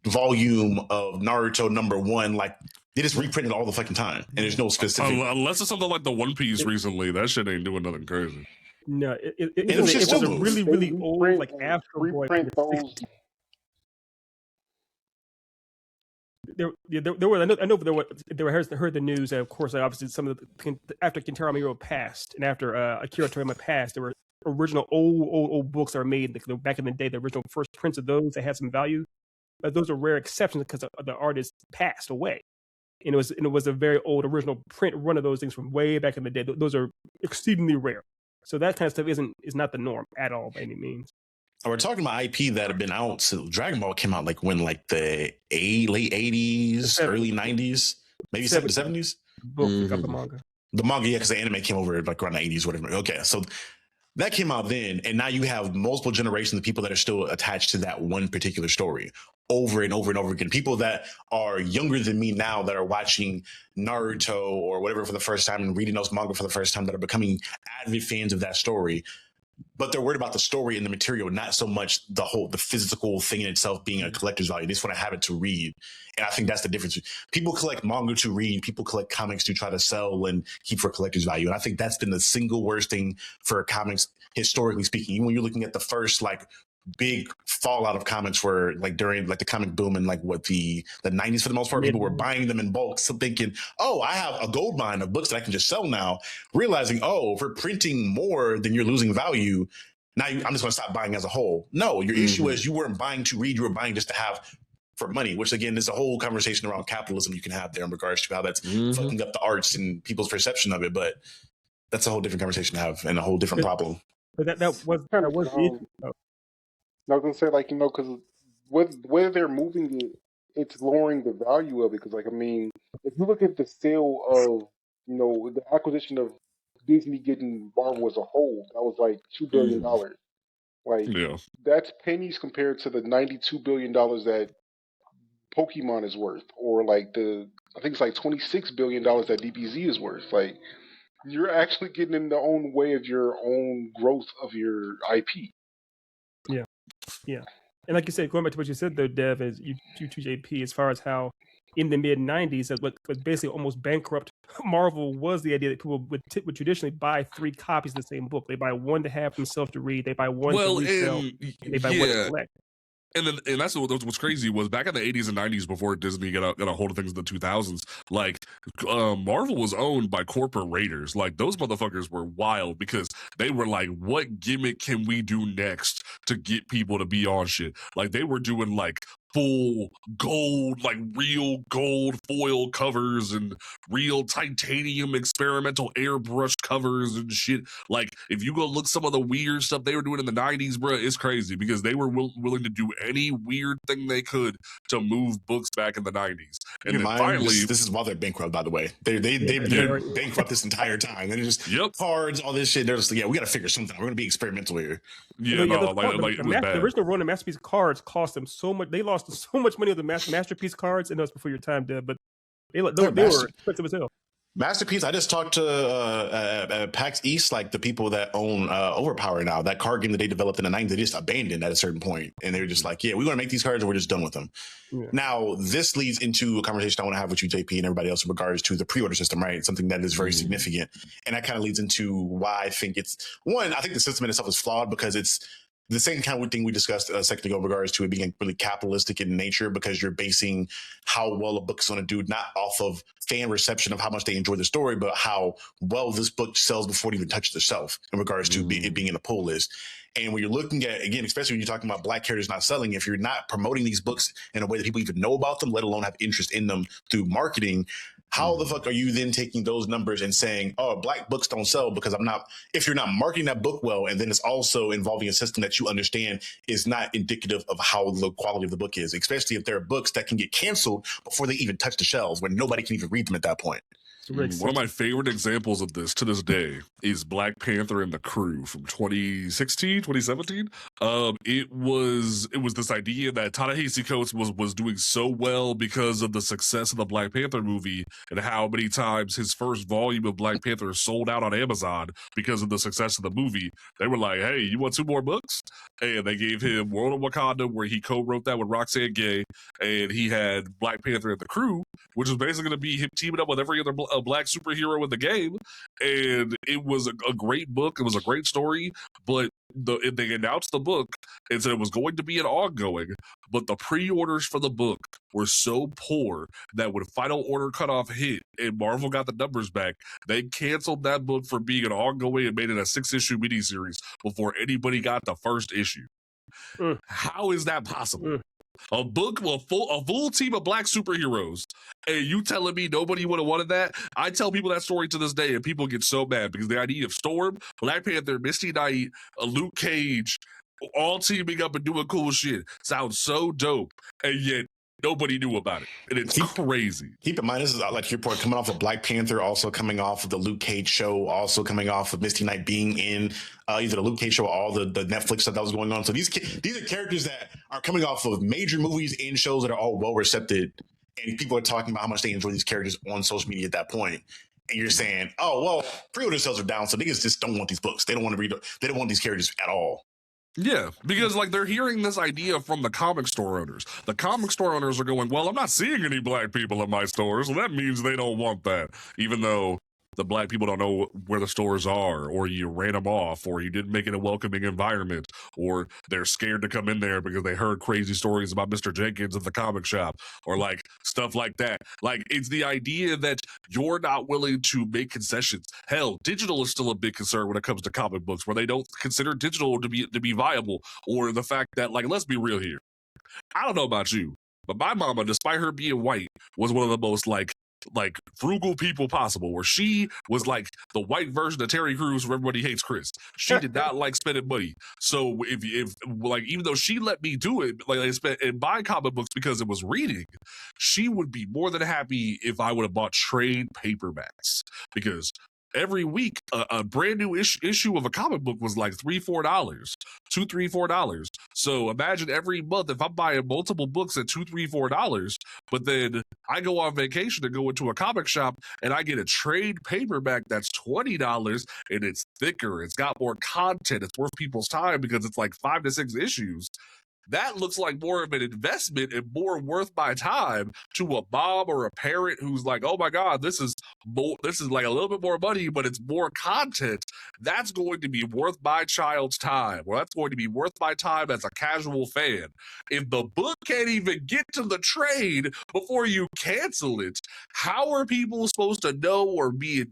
volume of Naruto #1, like they just reprint it all the fucking time, and there's no specific. Unless it's something like the One Piece recently, that shit ain't doing nothing crazy. No, it was a really old like Astro Boy. There were. I know there were heard the news. Of course, obviously some of after Kentaro Miura passed and after Akira Toriyama passed, there were original old books that were made back in the day. The original first prints of those that had some value, but those are rare exceptions because the artist passed away. And it was a very old original print run of those things from way back in the day. Those are exceedingly rare. So that kind of stuff is not the norm at all by any means. We're talking about IP that have been out. So Dragon Ball came out like when, like the late 80s, early 90s, maybe 70s. Book got the manga. The manga, yeah, because the anime came over like around the 80s, whatever. Okay, so that came out then, and now you have multiple generations of people that are still attached to that one particular story over and over and over again. People that are younger than me now that are watching Naruto or whatever for the first time and reading those manga for the first time, that are becoming avid fans of that story. But they're worried about the story and the material, not so much the physical thing in itself being a collector's value. They just want to have it to read. And I think that's the difference. People collect manga to read. People collect comics to try to sell and keep for collector's value. And I think that's been the single worst thing for comics, historically speaking. Even when you're looking at the first like big fallout of comics were like during like the comic boom and like what the 90s for the most part, people were buying them in bulk, so thinking, oh, I have a gold mine of books that I can just sell now, realizing, oh, if we're printing more than you're losing value, now I'm just going to stop buying as a whole. No, your issue is you weren't buying to read, you were buying just to have for money, which again is a whole conversation around capitalism you can have there in regards to how that's fucking up the arts and people's perception of it. But that's a whole different conversation to have and a whole different problem. But that was kind of was the issue. I was gonna say, like, you know, because whether they're moving it, it's lowering the value of it. Because, like, I mean, if you look at the sale of, you know, the acquisition of Disney getting Marvel as a whole, that was like $2 billion. Like, that's pennies compared to the $92 billion that Pokemon is worth, or like I think it's like $26 billion that DBZ is worth. Like, you're actually getting in the own way of your own growth of your IP. Yeah. And like you said, going back to what you said though, Dev, is you to JP, as far as how in the mid 90s, what basically almost bankrupt Marvel was the idea that people would traditionally buy 3 copies of the same book. They buy one to have themselves to read, they buy one to resell, and they buy one to collect. And that's what's crazy was back in the 80s and 90s, before Disney got a hold of things in the 2000s, like Marvel was owned by corporate raiders. Like, those motherfuckers were wild because they were like, what gimmick can we do next to get people to be on shit? Like, they were doing like full gold, like real gold foil covers and real titanium experimental airbrush covers and shit. Like, if you go look some of the weird stuff they were doing in the 90s, bro, it's crazy because they were willing to do any weird thing they could to move books back in the 90s. And then finally, this is while they're bankrupt, by the way. They're bankrupt this entire time. They're just cards, all this shit. They're just we got to figure something out. We're going to be experimental here. Yeah, the original Run and Masterpiece cards cost them so much. They lost cost so much money on the masterpiece cards. And that was before your time, Deb, but they were expensive as hell. Masterpiece. I just talked to PAX East, like the people that own Overpower now. That card game that they developed in the 90s, they just abandoned at a certain point, and they were just like, "Yeah, we want to make these cards, and we're just done with them." Yeah. Now, this leads into a conversation I want to have with you, JP, and everybody else in regards to the pre-order system, right? Something that is very significant, and that kind of leads into why I think it's one. I think the system in itself is flawed because it's the same kind of thing we discussed a second ago in regards to it being really capitalistic in nature, because you're basing how well a book is going to do not off of fan reception of how much they enjoy the story, but how well this book sells before it even touches the shelf in regards to it being in the pull list. And when you're looking at, again, especially when you're talking about Black characters not selling, if you're not promoting these books in a way that people even know about them, let alone have interest in them through marketing, how the fuck are you then taking those numbers and saying, oh, Black books don't sell because if you're not marketing that book well, and then it's also involving a system that you understand is not indicative of how the quality of the book is, especially if there are books that can get canceled before they even touch the shelves where nobody can even read them at that point. One of my favorite examples of this to this day is Black Panther and the Crew from 2016, 2017. It was this idea that Ta-Nehisi Coates was doing so well because of the success of the Black Panther movie and how many times his first volume of Black Panther sold out on Amazon because of the success of the movie. They were like, "Hey, you want 2 more books?" And they gave him World of Wakanda, where he co-wrote that with Roxane Gay, and he had Black Panther and the Crew, which was basically going to be him teaming up with every other Black superhero in the game. And it was a great book. It was a great story, but they announced the book and said it was going to be an ongoing, but the pre-orders for the book were so poor that when final order cutoff hit and Marvel got the numbers back, they canceled that book from being an ongoing and made it a 6-issue miniseries before anybody got the first issue. How is that possible? A book with a full team of Black superheroes, and you telling me nobody would have wanted that? I tell people that story to this day, and people get so mad because the idea of Storm, Black Panther, Misty Knight, Luke Cage, all teaming up and doing cool shit sounds so dope, and yet nobody knew about it, and it's crazy. Keep in mind, this is like your point coming off of Black Panther, also coming off of the Luke Cage show, also coming off of Misty Knight being in either the Luke Cage show or all the Netflix stuff that was going on. So these are characters that are coming off of major movies and shows that are all well received, and people are talking about how much they enjoy these characters on social media at that point. And you're saying, oh, well, pre-order sales are down, so niggas just don't want these books. They don't want to read. They don't want these characters at all. Yeah, because like they're hearing this idea from the comic store owners. The comic store owners are going, well, I'm not seeing any Black people in my stores, so that means they don't want that. Even though the Black people don't know where the stores are, or you ran them off, or you didn't make it a welcoming environment, or they're scared to come in there because they heard crazy stories about Mr. Jenkins at the comic shop, or like stuff like that. Like, it's the idea that you're not willing to make concessions. Hell, digital is still a big concern when it comes to comic books, where they don't consider digital to be viable, or the fact that, like, let's be real here. I don't know about you, but my mama, despite her being white, was one of the most like frugal people possible, where she was like the white version of Terry Crews from Everybody Hates Chris. She did not like spending money. So if like, even though she let me do it, like I spent and buy comic books because it was reading, she would be more than happy if I would have bought trade paperbacks, because every week a brand new issue of a comic book was like $3-4, $2-3-4. So imagine every month if I'm buying multiple books at $2-3-4, but then I go on vacation to go into a comic shop and I get a trade paperback that's $20 and it's thicker, it's got more content, it's worth people's time because it's like 5 to 6 issues. That looks like more of an investment and more worth my time to a mom or a parent who's like, oh my God, this is like a little bit more money, but it's more content. That's going to be worth my child's time, or that's going to be worth my time as a casual fan. If the book can't even get to the trade before you cancel it, how are people supposed to know or be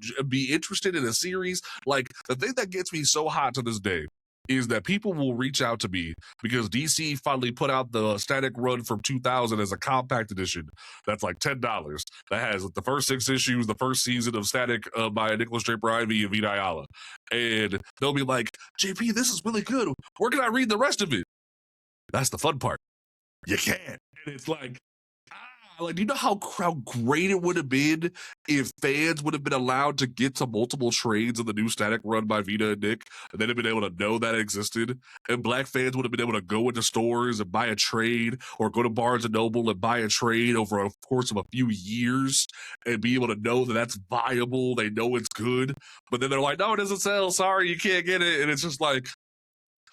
interested in a series? Like, the thing that gets me so hot to this day is that people will reach out to me because DC finally put out the Static Run from 2000 as a compact edition that's like $10. That has the first 6 issues, the first season of Static by Nicholas Draper Ivey and Vita Ayala. And they'll be like, JP, this is really good. Where can I read the rest of it? That's the fun part. You can't. And it's like, Like, do you know how great it would have been if fans would have been allowed to get to multiple trades in the new Static run by Vita and Nick, and they'd have been able to know that it existed, and Black fans would have been able to go into stores and buy a trade, or go to Barnes and Noble and buy a trade over a course of a few years, and be able to know that that's viable. They know it's good, but then they're like, "No, it doesn't sell. Sorry, you can't get it," and it's just like,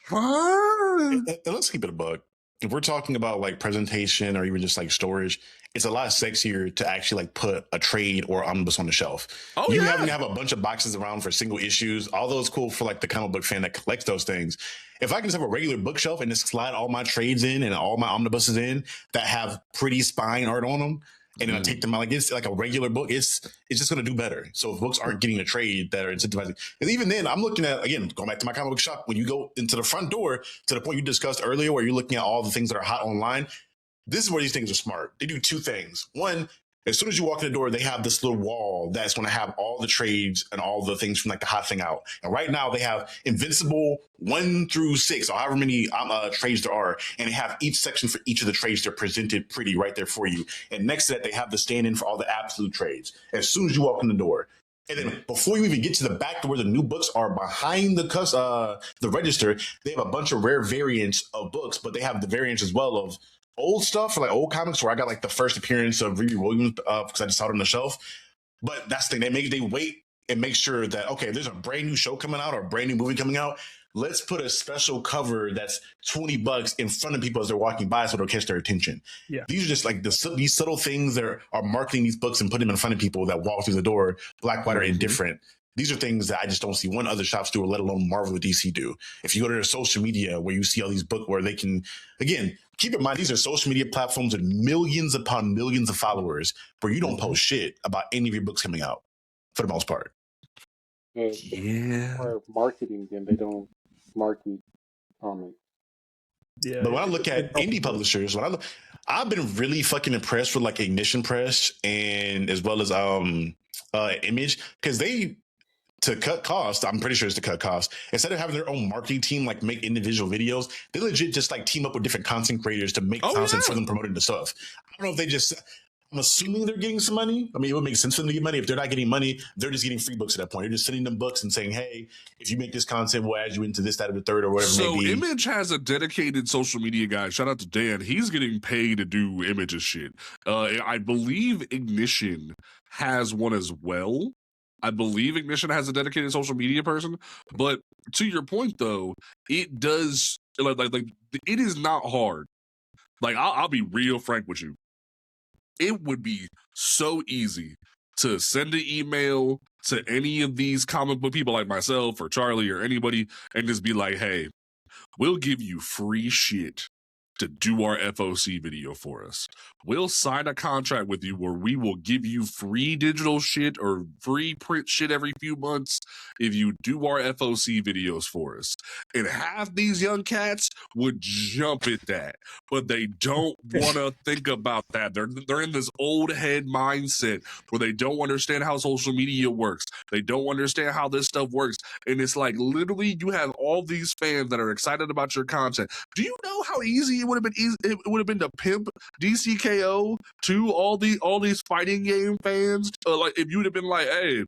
huh? And let's keep it a buck. If we're talking about like presentation or even just like storage, it's a lot sexier to actually like put a trade or omnibus on the shelf. Oh, You yeah. having to have a bunch of boxes around for single issues, all those cool for like the comic book fan that collects those things. If I can just have a regular bookshelf and just slide all my trades in and all my omnibuses in that have pretty spine art on them, and then I take them out like it's like a regular book, it's just going to do better. So if books aren't getting a trade that are incentivizing, and even then, I'm looking at, again, going back to my comic book shop, when you go into the front door to the point you discussed earlier, where you're looking at all the things that are hot online. This is where these things are smart. They do two things. One, as soon as you walk in the door, they have this little wall that's going to have all the trades and all the things from like the hot thing out. And right now they have Invincible 1 through 6, or however many trades there are, and they have each section for each of the trades. They're presented pretty right there for you. And next to that, they have the stand-in for all the absolute trades. As soon as you walk in the door. And then before you even get to the back to where the new books are behind the register, they have a bunch of rare variants of books, but they have the variants as well of old stuff, for like old comics, where I got like the first appearance of Riri Williams because I just saw it on the shelf. But that's the thing. They wait and make sure that, okay, there's a brand new show coming out or a brand new movie coming out. Let's put a special cover that's $20 in front of people as they're walking by, so it'll catch their attention. Yeah. These are just like these subtle things that are marketing these books and putting them in front of people that walk through the door, black, white, or indifferent. These are things that I just don't see one other shops do, or let alone Marvel or DC do. If you go to their social media where you see all these books where they can, again, keep in mind, these are social media platforms with millions upon millions of followers where you don't post shit about any of your books coming out for the most part. Yeah. Or marketing, and they don't market comics. Yeah. But when I look at indie publishers, I've been really fucking impressed with like Ignition Press and as well as Image, because they, to cut costs, I'm pretty sure it's to cut costs, instead of having their own marketing team like make individual videos, they legit just like team up with different content creators to make content for them promoting the stuff. I don't know if they just, I'm assuming they're getting some money. I mean, it would make sense for them to get money. If they're not getting money, they're just getting free books at that point. They're just sending them books and saying, hey, if you make this content, we'll add you into this, that, or the third, or whatever it may be. So Image has a dedicated social media guy. Shout out to Dan. He's getting paid to do Image's shit. I believe Ignition has one as well. I believe Ignition has a dedicated social media person. But to your point, though, it does, like it is not hard. Like, I'll be real frank with you. It would be so easy to send an email to any of these comic book people like myself or Charlie or anybody and just be like, hey, we'll give you free shit to do our FOC video for us. We'll sign a contract with you where we will give you free digital shit or free print shit every few months if you do our FOC videos for us. And half these young cats would jump at that, but they don't want to think about that. They're in this old head mindset where they don't understand how social media works. They don't understand how this stuff works. And it's like, literally, you have all these fans that are excited about your content. Do you know how easy it would have been to pimp DCKO to all these fighting game fans? Like, if you would have been like, hey,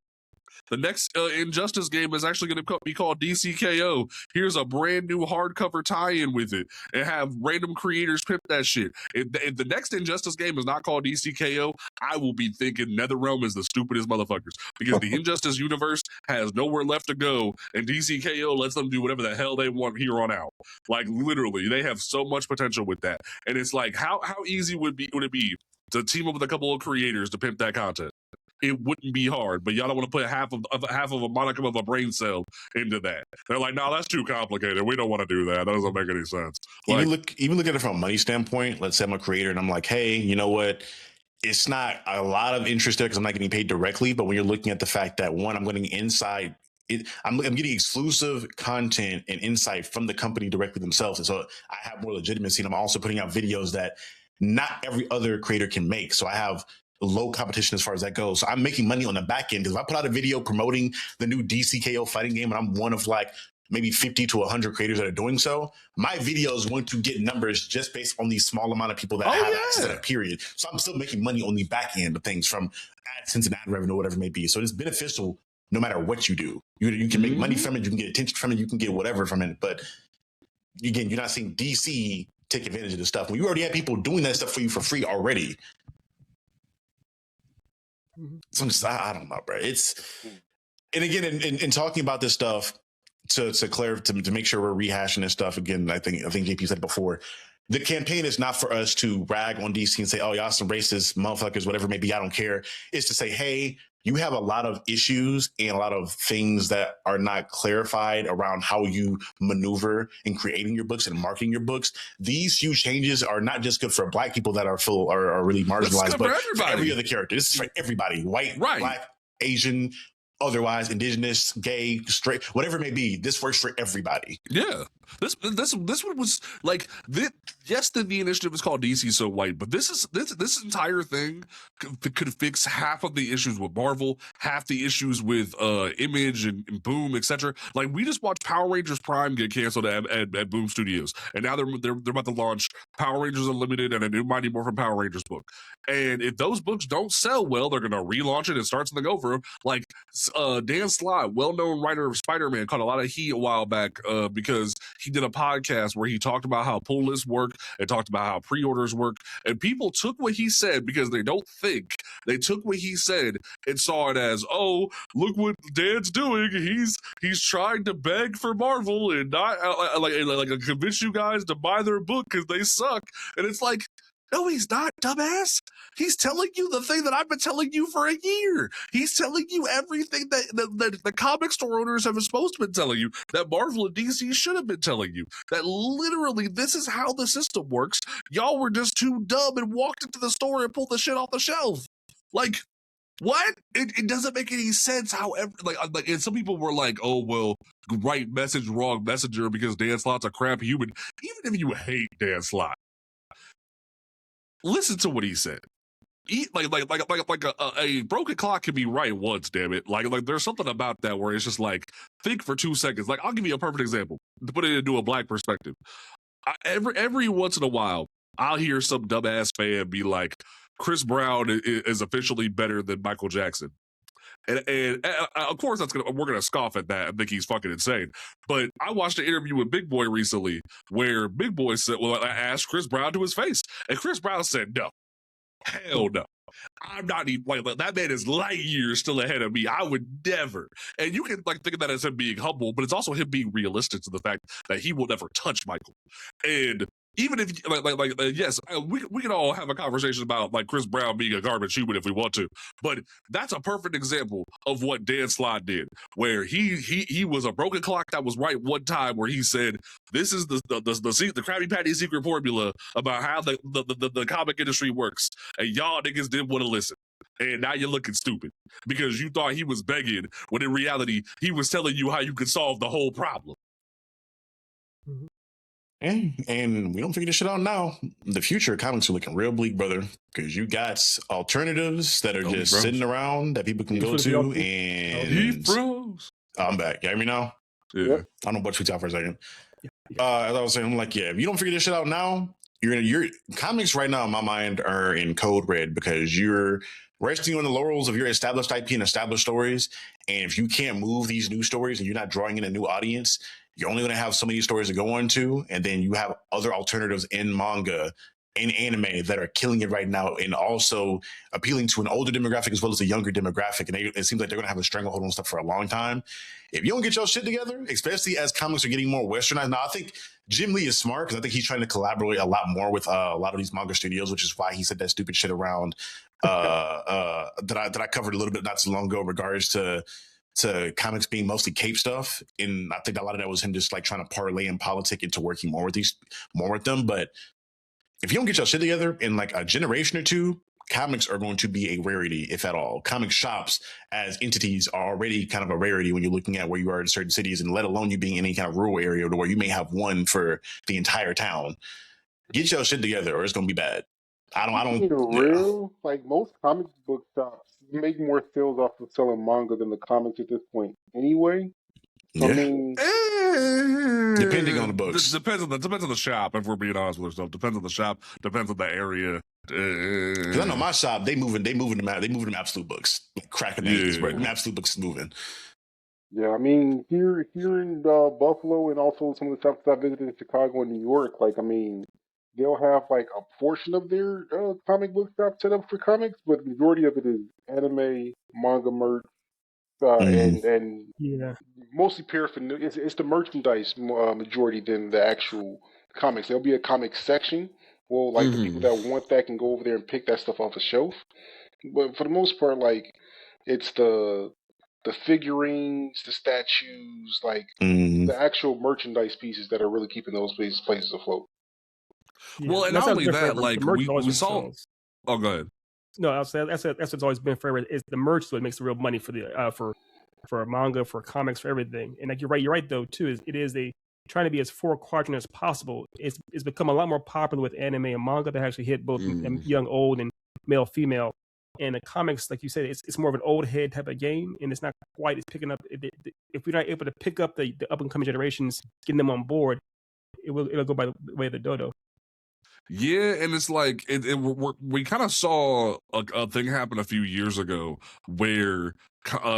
the next Injustice game is actually going to be called DCKO. Here's a brand new hardcover tie-in with it, and have random creators pimp that shit. If the next Injustice game is not called DCKO, I will be thinking NetherRealm is the stupidest motherfuckers, because the Injustice universe has nowhere left to go, and DCKO lets them do whatever the hell they want here on out. Like, literally, they have so much potential with that. And it's like, how easy would it be to team up with a couple of creators to pimp that content? It wouldn't be hard, but y'all don't want to put half of a modicum of a brain cell into that. They're like, no, that's too complicated. We don't want to do that. That doesn't make any sense. Like, Even look at it from a money standpoint. Let's say I'm a creator and I'm like, hey, you know what? It's not a lot of interest there because I'm not getting paid directly. But when you're looking at the fact that, one, I'm getting inside, I'm getting exclusive content and insight from the company directly themselves. And so I have more legitimacy. And I'm also putting out videos that not every other creator can make. So I have low competition as far as that goes. So I'm making money on the back end, because if I put out a video promoting the new DCKO fighting game and I'm one of like maybe 50 to 100 creators that are doing so, my video is going to get numbers just based on the small amount of people that have access to that period. So I'm still making money on the back end of things from AdSense and ad revenue, whatever it may be. So it's beneficial no matter what you do. You can make money from it, you can get attention from it, you can get whatever from it. But again, you're not seeing DC take advantage of the stuff when you already have people doing that stuff for you for free already. So I don't know, bro. And again, in talking about this stuff, to make sure we're rehashing this stuff again, I think JP said it before. The campaign is not for us to rag on DC and say, "Oh, y'all some racist motherfuckers," whatever it may be. I don't care. It's to say, "Hey, you have a lot of issues and a lot of things that are not clarified around how you maneuver in creating your books and marketing your books. These few changes are not just good for Black people that are really marginalized, but for every other character. This is for everybody: white, Black, Asian, otherwise, indigenous, gay, straight, whatever it may be. This works for everybody." Yeah. This one was like yes, the initiative is called DC So White, but this entire thing could fix half of the issues with Marvel, half the issues with Image and Boom, etc. Like we just watched Power Rangers Prime get canceled at Boom Studios, and now they're about to launch Power Rangers Unlimited and a new Mighty Morphin Power Rangers book. And if those books don't sell well, they're gonna relaunch it and start something over. Like Dan Slott, well-known writer of Spider-Man, caught a lot of heat a while back because he did a podcast where he talked about how pull lists work and talked about how pre-orders work, and people took what he said because they don't think. They took what he said and saw it as, "Oh, look what Dan's doing. He's trying to beg for Marvel and not like convince you guys to buy their book because they suck." And it's like, no, he's not, dumbass. He's telling you the thing that I've been telling you for a year. He's telling you everything that the comic store owners have supposed to have been telling you, that Marvel and DC should have been telling you, that literally this is how the system works. Y'all were just too dumb and walked into the store and pulled the shit off the shelf. Like, what? It doesn't make any sense. However, like, and some people were like, "Oh, well, right message, wrong messenger," because Dan Slott's a crap human. Even if you hate Dan Slott, listen to what he said. A broken clock can be right once, damn it. Like there's something about that where it's just like, think for 2 seconds. Like, I'll give you a perfect example to put it into a Black perspective. Every once in a while, I'll hear some dumbass fan be like, Chris Brown is officially better than Michael Jackson. And of course we're gonna scoff at that and think he's fucking insane. But I watched an interview with Big Boy recently where Big Boy said, "Well, I asked Chris Brown to his face," and Chris Brown said, "No, hell no. I'm not even like that man is light years still ahead of me. I would never." And you can think of that as him being humble, but it's also him being realistic to the fact that he will never touch Michael. And even if yes, we can all have a conversation about like Chris Brown being a garbage human if we want to, but that's a perfect example of what Dan Slott did, where he was a broken clock that was right one time, where he said, "This is the Krabby Patty secret formula about how the comic industry works," and y'all niggas didn't want to listen. And now you're looking stupid because you thought he was begging, when in reality he was telling you how you could solve the whole problem. Mm-hmm. And we don't figure this shit out now. The future comics are looking real bleak, brother, because you got alternatives that are just sitting around that people can go to. And he froze. I'm back. You hear me now? Yeah. I don't know what tweets out for a second. As I was saying, I'm like, yeah, if you don't figure this shit out now, your comics right now in my mind are in code red, because you're resting on the laurels of your established IP and established stories. And if you can't move these new stories and you're not drawing in a new audience, you're only going to have so many stories to go on to. And then you have other alternatives in manga and anime that are killing it right now, and also appealing to an older demographic as well as a younger demographic. And it seems like they're going to have a stranglehold on stuff for a long time. If you don't get your shit together, especially as comics are getting more westernized. Now, I think Jim Lee is smart, because I think he's trying to collaborate a lot more with a lot of these manga studios, which is why he said that stupid shit around that I covered a little bit not too long ago in regards to comics being mostly cape stuff. And I think a lot of that was him just like trying to parlay and politic into working more with them. But if you don't get your shit together in like a generation or two, comics are going to be a rarity, if at all. Comic shops as entities are already kind of a rarity when you're looking at where you are in certain cities, and let alone you being in any kind of rural area to where you may have one for the entire town. Get your shit together or it's going to be bad. I don't. Real, like most comic book shops make more sales off of selling manga than the comics at this point anyway. I Yeah. mean, Depending on the books. Depends on the shop. If we're being honest with ourselves, depends on the shop. Depends on the area. Because I know my shop, they moving them absolute books, like cracking names, but them absolute books is moving. yeah, I mean, here in Buffalo, and also some of the shops I visited in Chicago and New York, like, I mean, they'll have like a portion of their comic book shop set up for comics, but the majority of it is anime, manga merch, and Yeah. mostly paraphernalia. It's the merchandise majority than the actual comics. There'll be a comic section. Well, like the people that want that can go over there and pick that stuff off a shelf. But for the most part, like it's the figurines, the statues, like the actual merchandise pieces that are really keeping those places afloat. Yeah. Well, and that's not how it's only been that, forever. like The merch has always we been saw. sales. Oh, go ahead. No, I'll say that's what it's always been forever. Is the merch what makes the real money for the for manga, for comics, for everything. And like you're right though too. It is a trying to be as four quadrant as possible. It's become a lot more popular with anime and manga that actually hit both young, old, and male, female. And the comics, like you said, it's more of an old head type of game, and it's not quite as picking up. If we're not able to pick up the up and coming generations, getting them on board, it'll go by the way of the dodo. Yeah, and it's like we kind of saw a thing happen a few years ago where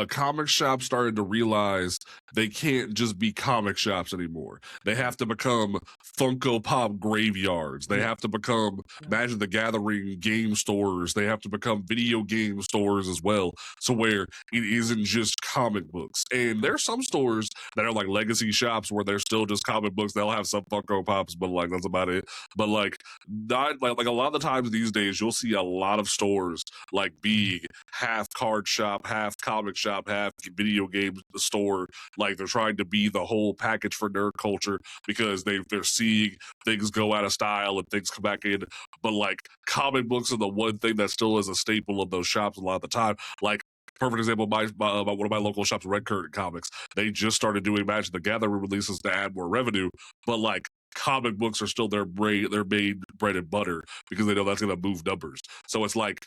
comic shops started to realize they can't just be comic shops anymore. They have to become Funko Pop graveyards. They have to become Magic the Gathering game stores. They have to become video game stores as well. So where it isn't just comic books. And there's some stores that are like legacy shops where they're still just comic books. They'll have some Funko Pops, but like that's about it. But like not like a lot of the times these days you'll see a lot of stores like being half card shop, half comic shop, half video game store. Like they're trying to be the whole package for nerd culture because they're seeing things go out of style and things come back in. But like comic books are the one thing that still is a staple of those shops a lot of the time. Like perfect example, one of my local shops, Red Curtain Comics. They just started doing Magic the Gathering releases to add more revenue, but like comic books are still their main bread and butter because they know that's going to move numbers. So it's like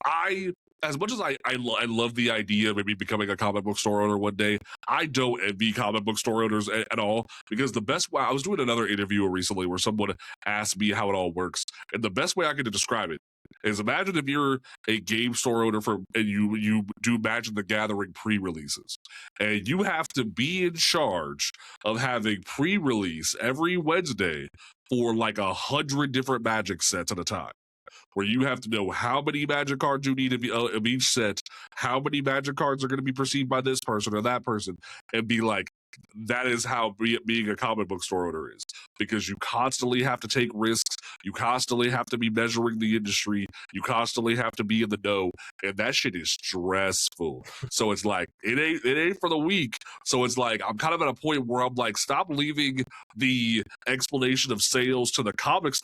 I as much as I love the idea of maybe becoming a comic book store owner one day, I don't envy comic book store owners at all because the best way I was doing another interview recently where someone asked me how it all works, and the best way I could describe it is imagine if you're a game store owner and you do Magic the Gathering pre-releases, and you have to be in charge of having pre-release every Wednesday for like 100 different Magic sets at a time, where you have to know how many Magic cards you need of each set, how many Magic cards are going to be perceived by this person or that person, and be like, that is how being a comic book store owner is, because you constantly have to take risks, you constantly have to be measuring the industry, you constantly have to be in the know, and that shit is stressful. So it's like it ain't for the weak. So it's like I'm kind of at a point where I'm like, stop leaving the explanation of sales to the comic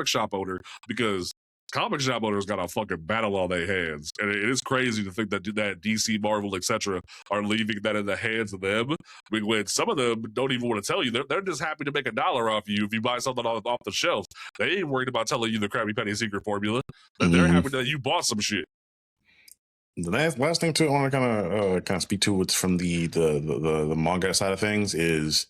shop owner, because comic shop owners got a fucking battle on their hands, and it is crazy to think that DC, Marvel, etc. are leaving that in the hands of them. I mean, when some of them don't even want to tell you, they're just happy to make $1 off you if you buy something off the shelf. They ain't worried about telling you the Krabby Patty secret formula. They're happy that you bought some shit. The last thing too I want to kind of speak to what's from the manga side of things is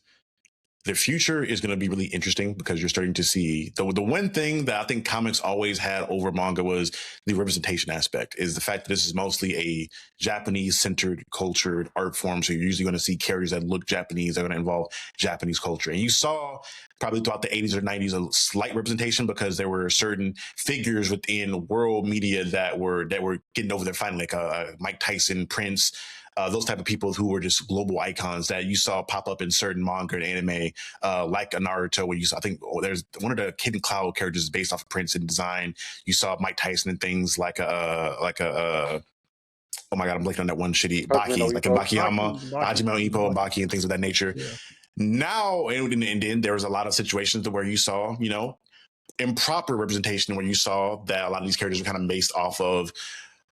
the future is going to be really interesting because you're starting to see the one thing that I think comics always had over manga was the representation aspect, is the fact that this is mostly a Japanese centered cultured art form. So you're usually going to see characters that look Japanese, that are going to involve Japanese culture. And you saw probably throughout the 80s or 90s a slight representation because there were certain figures within world media that were getting over their finally, like Mike Tyson, Prince, those type of people who were just global icons that you saw pop up in certain manga and anime, like a Naruto, where you saw, I think there's one of the Kid Cloud characters is based off of Prince in design. You saw Mike Tyson and things like oh my god, I'm blanking on that one shitty Baki, like a Bakiyama, Hajime Ippo, and Baki, and things of that nature. Yeah. Now, and then there was a lot of situations where you saw, improper representation, where you saw that a lot of these characters were kind of based off of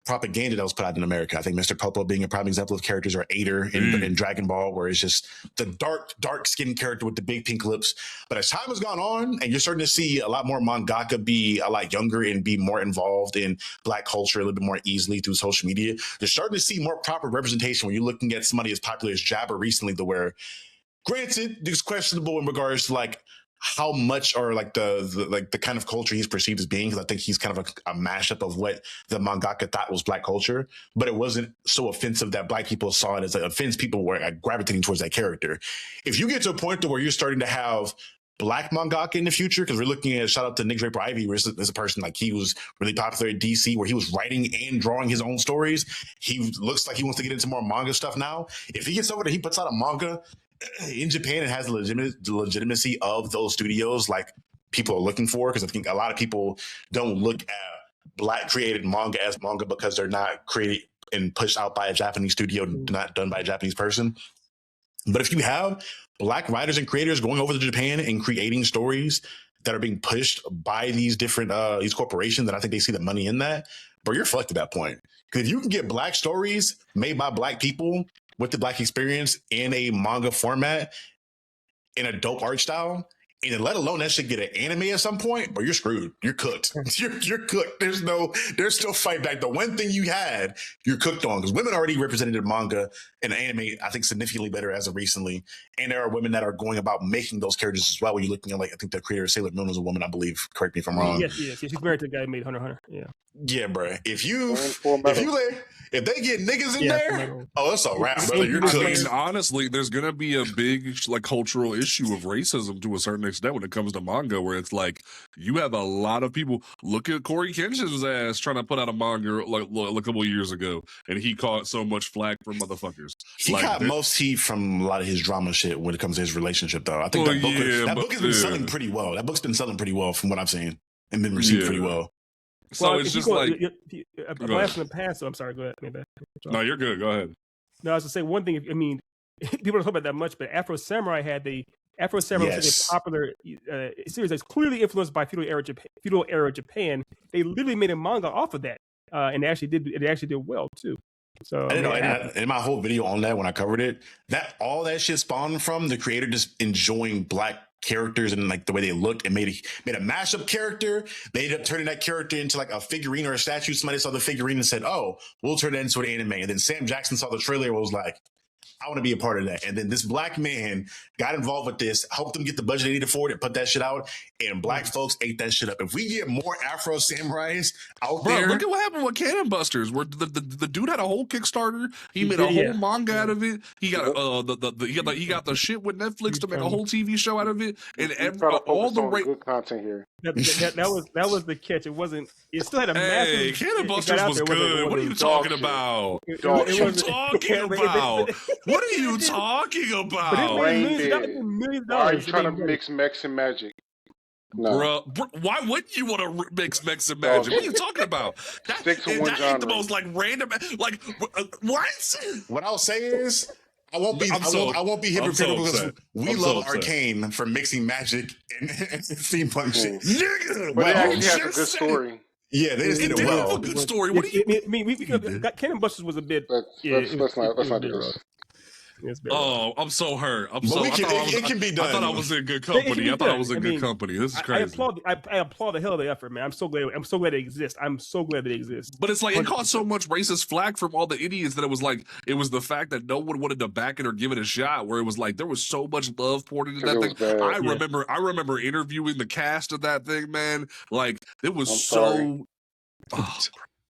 propaganda that was put out in America. I think Mr. Popo being a prime example of characters, or Ader in Dragon Ball, where it's just the dark skinned character with the big pink lips. But as time has gone on, and you're starting to see a lot more mangaka be a lot younger and be more involved in Black culture a little bit more easily through social media, you're starting to see more proper representation when you're looking at somebody as popular as Jabber recently, to where, granted, it's questionable in regards to like how much, or like the kind of culture he's perceived as being, because I think he's kind of a mashup of what the mangaka thought was Black culture, but it wasn't so offensive that Black people saw it as an offense. People were gravitating towards that character. If you get to a point to where you're starting to have Black mangaka in the future, because we're looking at, shout out to Nick Draper Ivy, where there's a person like, he was really popular at DC, where he was writing and drawing his own stories. He looks like he wants to get into more manga stuff now. If he gets over there, he puts out a manga in Japan, it has the legitimacy of those studios like people are looking for, because I think a lot of people don't look at Black created manga as manga because they're not created and pushed out by a Japanese studio, not done by a Japanese person. But if you have Black writers and creators going over to Japan and creating stories that are being pushed by these different these corporations, and I think they see the money in that, but you're fucked at that point. Because if you can get Black stories made by Black people with the Black experience in a manga format, in a dope art style, and let alone that shit get an anime at some point, but you're screwed. You're cooked. You're cooked. There's no fight back. The one thing you had, you're cooked on, because women already represented in manga and anime, I think, significantly better as of recently. And there are women that are going about making those characters as well. When you're looking at, like, I think the creator of Sailor Moon was a woman, I believe. Correct me if I'm wrong. Yes, she's married to the guy who made Hunter x Hunter. Yeah. Yeah, bro. If they get niggas in there, oh, it's a wrap, brother. You're I mean, honestly, there's gonna be a big like cultural issue of racism to a certain extent when it comes to manga, where it's like you have a lot of people. Look at Corey Kenshin's ass trying to put out a manga like a couple of years ago, and he caught so much flack from motherfuckers. He got most heat from a lot of his drama shit when it comes to his relationship, though. I think that book has been selling pretty well. That book's been selling pretty well from what I've seen, and been received pretty well. So it's just like a blast from the past. So I'm sorry. Go ahead. No, you're good. Go ahead. No, I was to say one thing. I mean, people don't talk about that much, but Afro Samurai had the Afro Samurai was a popular series that's clearly influenced by feudal era Japan. They literally made a manga off of that, and it actually did well too. So in my whole video on that, when I covered it, that all that shit spawned from the creator just enjoying Black characters and like the way they looked, and made a mashup character. They ended up turning that character into like a figurine or a statue. Somebody saw the figurine and said, "Oh, we'll turn that into an anime." And then Sam Jackson saw the trailer and was like, I want to be a part of that. And then this Black man got involved with this, helped them get the budget they needed for it, and put that shit out. And Black folks ate that shit up. If we get more Afro Samurais out there, look at what happened with Cannon Busters, where the dude had a whole Kickstarter. He made a whole manga out of it. He got he got the shit with Netflix to make a whole TV show out of it. And all the good content here. That was the catch. It wasn't. It still had a massive. Hey, Cannon Busters was good. What are you talking about? What are you talking about? What are you talking about? Why are you trying to mix Mex and Magic? No. Bruh, why wouldn't you want to mix Mex and Magic? What are you talking about? That ain't the most like random. Like what? What I'll say is, I won't be hypocritical because we love Arcane for mixing magic and steampunk shit. Nigga, but it actually has a good story. Yeah, they just did it well. A good story. What do you mean? Cannon Busters was a bit. Let's not do this. Oh, I'm so hurt. It can be done. I thought I was in good company. I thought I was in good company. This is crazy. I applaud the hell of the effort, man. I'm so glad it exists. I'm so glad it exists. But it's like it caught so much racist flack from all the idiots that it was the fact that no one wanted to back it or give it a shot. Where it was like there was so much love poured into that thing. I remember interviewing the cast of that thing, man. Like it was so.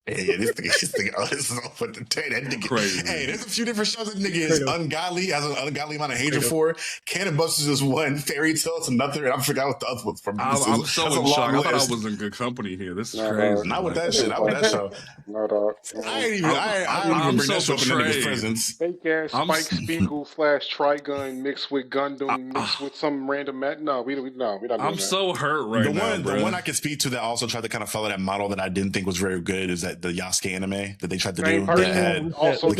Hey, this nigga, this is off with the tape. That nigga, crazy. Hey, there's a few different shows that nigga is ungodly, has an ungodly amount of hatred for. Cannon Busters is one, Fairy Tale is another, and I forgot what the other one's from. I'm so in shock. I thought I was in good company here. This is crazy. Not with that shit. Not with that show. No, dog. I ain't even bring that show up in niggas' presence. Fake ass Spike Spiegel / Trigun mixed with Gundam mixed with some random No, we don't. I'm so hurt right now. The one I could speak to that also tried to kind of follow that model that I didn't think was very good is that the Yasuke anime that they tried to do. That had also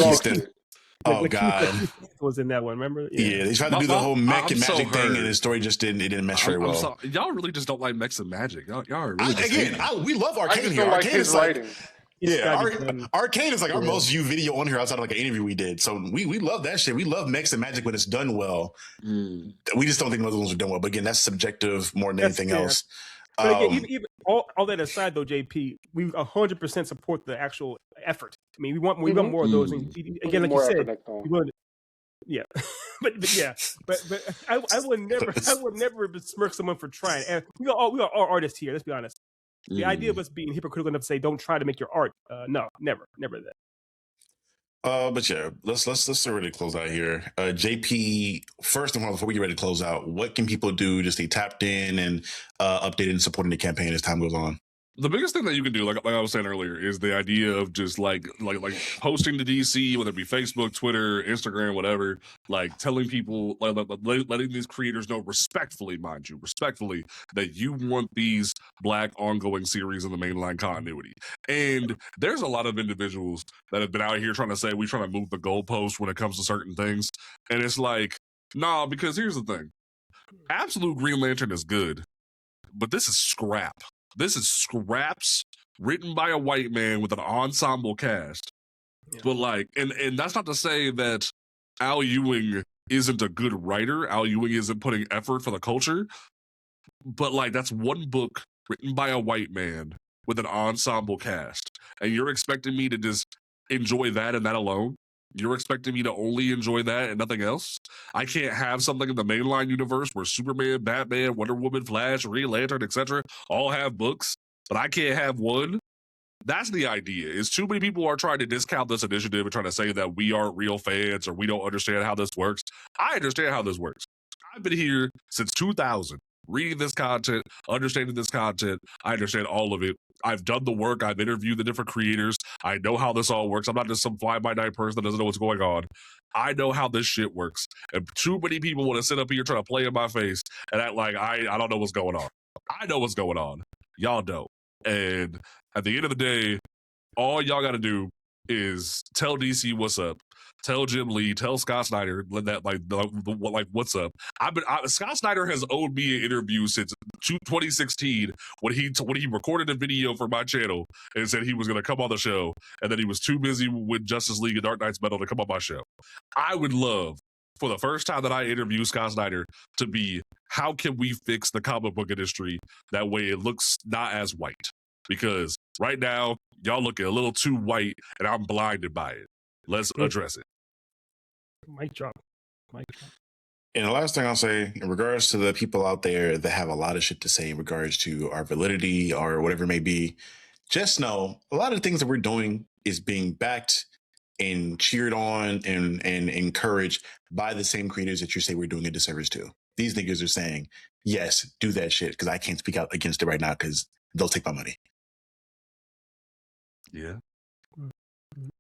Oh God, was in that one. Remember? Yeah, they tried to do the whole mech and magic thing, and the story just didn't mesh very well. Y'all really just don't like mechs and magic. Y'all are really we love Arcane here. Arcane is like. Arcane is like our most viewed video on here outside of like an interview we did. So we love that shit. We love Mex and Magic when it's done well. We just don't think most of those are done well. But again, that's subjective more than anything else. But again, even all that aside, though, JP, we 100% support the actual effort. I mean, we want more of those. And again, like you said, but I would never besmirk someone for trying. And we are all artists here. Let's be honest. The idea of us being hypocritical enough to say don't try to make your art, no, never that. But yeah, let's already close out here. JP, first of all, before we get ready to close out, what can people do to stay tapped in and updated and supporting the campaign as time goes on? The biggest thing that you can do, like I was saying earlier, is the idea of just like posting to DC, whether it be Facebook, Twitter, Instagram, whatever, like telling people, letting these creators know respectfully, mind you, that you want these Black ongoing series in the mainline continuity. And there's a lot of individuals that have been out here trying to say we trying to move the goalpost when it comes to certain things. And it's like, nah, because here's the thing. Absolute Green Lantern is good, but this is scrap. This is scraps written by a white man with an ensemble cast. Yeah. But like, and that's not to say that Al Ewing isn't a good writer. Al Ewing isn't putting effort for the culture. But like, that's one book written by a white man with an ensemble cast. And you're expecting me to just enjoy that and that alone? You're expecting me to only enjoy that and nothing else? I can't have something in the mainline universe where Superman, Batman, Wonder Woman, Flash, Green Lantern, etc. all have books, but I can't have one? That's the idea. Is too many people are trying to discount this initiative and trying to say that we aren't real fans or we don't understand how this works. I understand how this works. I've been here since 2000, reading this content, understanding this content. I understand all of it. I've done the work. I've interviewed the different creators. I know how this all works. I'm not just some fly-by-night person that doesn't know what's going on. I know how this shit works. And too many people want to sit up here trying to play in my face and act like I don't know what's going on. I know what's going on. Y'all don't. And at the end of the day, all y'all got to do is tell DC what's up. Tell Jim Lee, tell Scott Snyder that like what's up. Scott Snyder has owed me an interview since 2016 when he recorded a video for my channel and said he was going to come on the show, and then he was too busy with Justice League and Dark Knight's Metal to come on my show. I would love for the first time that I interview Scott Snyder to be, how can we fix the comic book industry that way it looks not as white? Because right now y'all looking a little too white and I'm blinded by it. Let's address it. Mic drop. And the last thing I'll say in regards to the people out there that have a lot of shit to say in regards to our validity or whatever it may be, just know a lot of the things that we're doing is being backed and cheered on and encouraged by the same creators that you say we're doing a disservice to. These niggas are saying, yes, do that shit, because I can't speak out against it right now because they'll take my money. Yeah.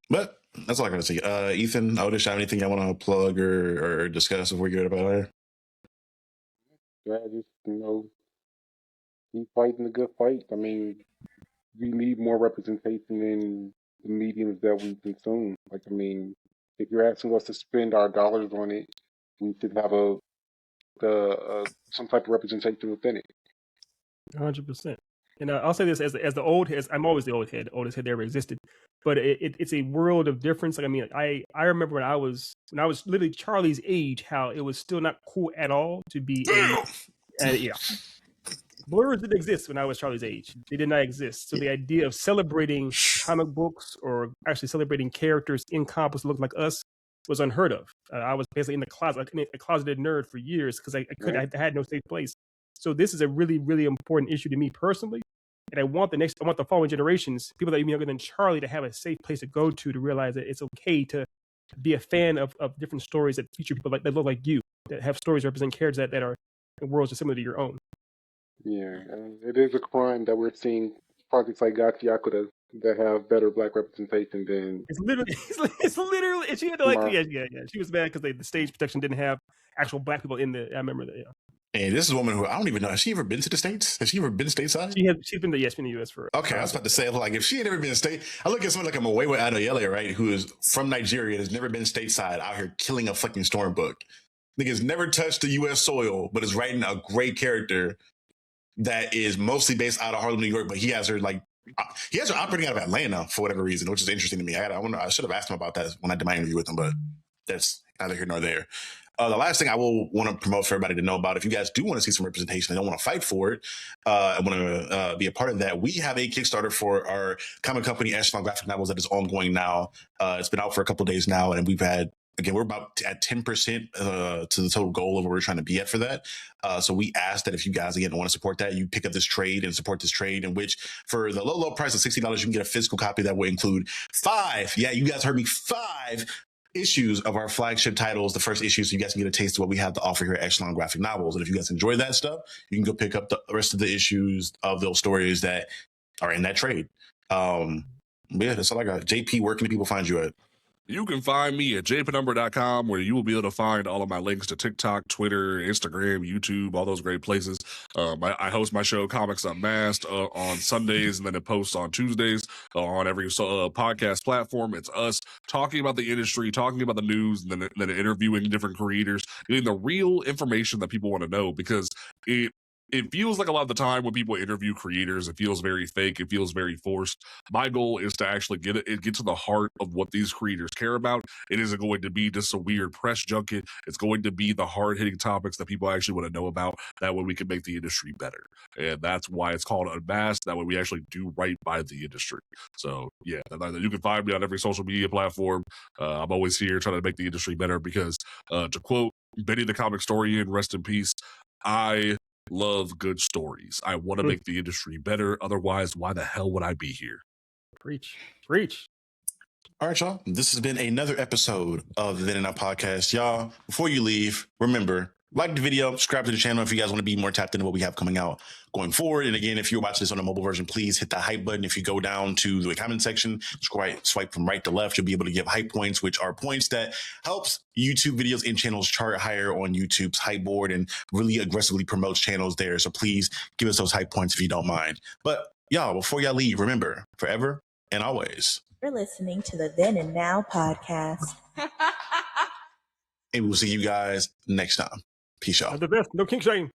But that's all I gotta say. Ethan, Otis, have anything I want to plug or discuss before we get about here? Yeah, just keep fighting the good fight. I mean, we need more representation in the mediums that we consume. Like, I mean, if you're asking us to spend our dollars on it, we should have some type of representation within it. 100%. And I'll say this as the old head. I'm always the oldest head that ever existed. But it's a world of difference. Like, I mean, I remember when I was literally Charlie's age, how it was still not cool at all to be blurs didn't exist when I was Charlie's age. They did not exist. So the idea of celebrating comic books or actually celebrating characters in comic books that look like us was unheard of. I was basically in the closet, like a closeted nerd for years because I had no safe place. So this is a really, really important issue to me personally. And I want the following generations, people that are even younger than Charlie, to have a safe place to go to realize that it's okay to be a fan of different stories that feature people that look like you, that have stories that represent characters that are in worlds similar to your own. Yeah, it is a crime that we're seeing projects like Gachi Yakuza that have better Black representation than. It's literally. And she had to she was mad because the stage protection didn't have actual Black people in the. I remember that. Yeah. And this is a woman who I don't even know. Has she ever been to the States? Has she ever been stateside? She's been to the U.S. for. Okay, I was about to say, like, if she had never been state, I look at someone like Mwewe Adeoye, right, who is from Nigeria, has never been stateside, out here killing a fucking storm book. Nigga's never touched the U.S. soil, but is writing a great character that is mostly based out of Harlem, New York, but he has her like He has operating out of Atlanta for whatever reason, which is interesting to me. I should have asked him about that when I did my interview with him, but that's neither here nor there. The last thing I will want to promote for everybody to know about, if you guys do want to see some representation and don't want to fight for it, I want to be a part of that. We have a Kickstarter for our comic company, Echelon Graphic Novels, that is ongoing now. It's been out for a couple of days now, and we're about at 10% to the total goal of where we're trying to be at for that. So we ask that if you guys, again, want to support that, you pick up this trade and support this trade, in which for the low price of $60, you can get a physical copy that will include 5. Yeah, you guys heard me, 5 issues of our flagship titles, the first issue, so you guys can get a taste of what we have to offer here at Echelon Graphic Novels. And if you guys enjoy that stuff, you can go pick up the rest of the issues of those stories that are in that trade. Yeah, that's all I got. JP, where can people find you at? You can find me at JPenumbra.com, where you will be able to find all of my links to TikTok, Twitter, Instagram, YouTube, all those great places. I host my show Comics Unmasked on Sundays, and then it posts on Tuesdays on every podcast platform. It's us talking about the industry, talking about the news, and then interviewing different creators, getting the real information that people want to know, because it feels like a lot of the time when people interview creators, it feels very fake. It feels very forced. My goal is to actually get to the heart of what these creators care about. It isn't going to be just a weird press junket. It's going to be the hard-hitting topics that people actually want to know about. That way we can make the industry better. And that's why it's called Unmasked. That way we actually do right by the industry. So, yeah, you can find me on every social media platform. I'm always here trying to make the industry better because, to quote Benny the Comic Historian, rest in peace, I love good stories. I want to make the industry better. Otherwise, why the hell would I be here? Preach. All right, y'all. This has been another episode of the Then and Now podcast. Y'all, before you leave, remember, like the video, subscribe to the channel if you guys want to be more tapped into what we have coming out going forward. And again, if you're watching this on a mobile version, please hit the hype button. If you go down to the comment section, swipe from right to left, you'll be able to give hype points, which are points that helps YouTube videos and channels chart higher on YouTube's hype board and really aggressively promotes channels there. So please give us those hype points if you don't mind. But y'all, before y'all leave, remember, forever and always, you're listening to the Then and Now podcast. and we'll see you guys next time. Peace out. The best. No king shame.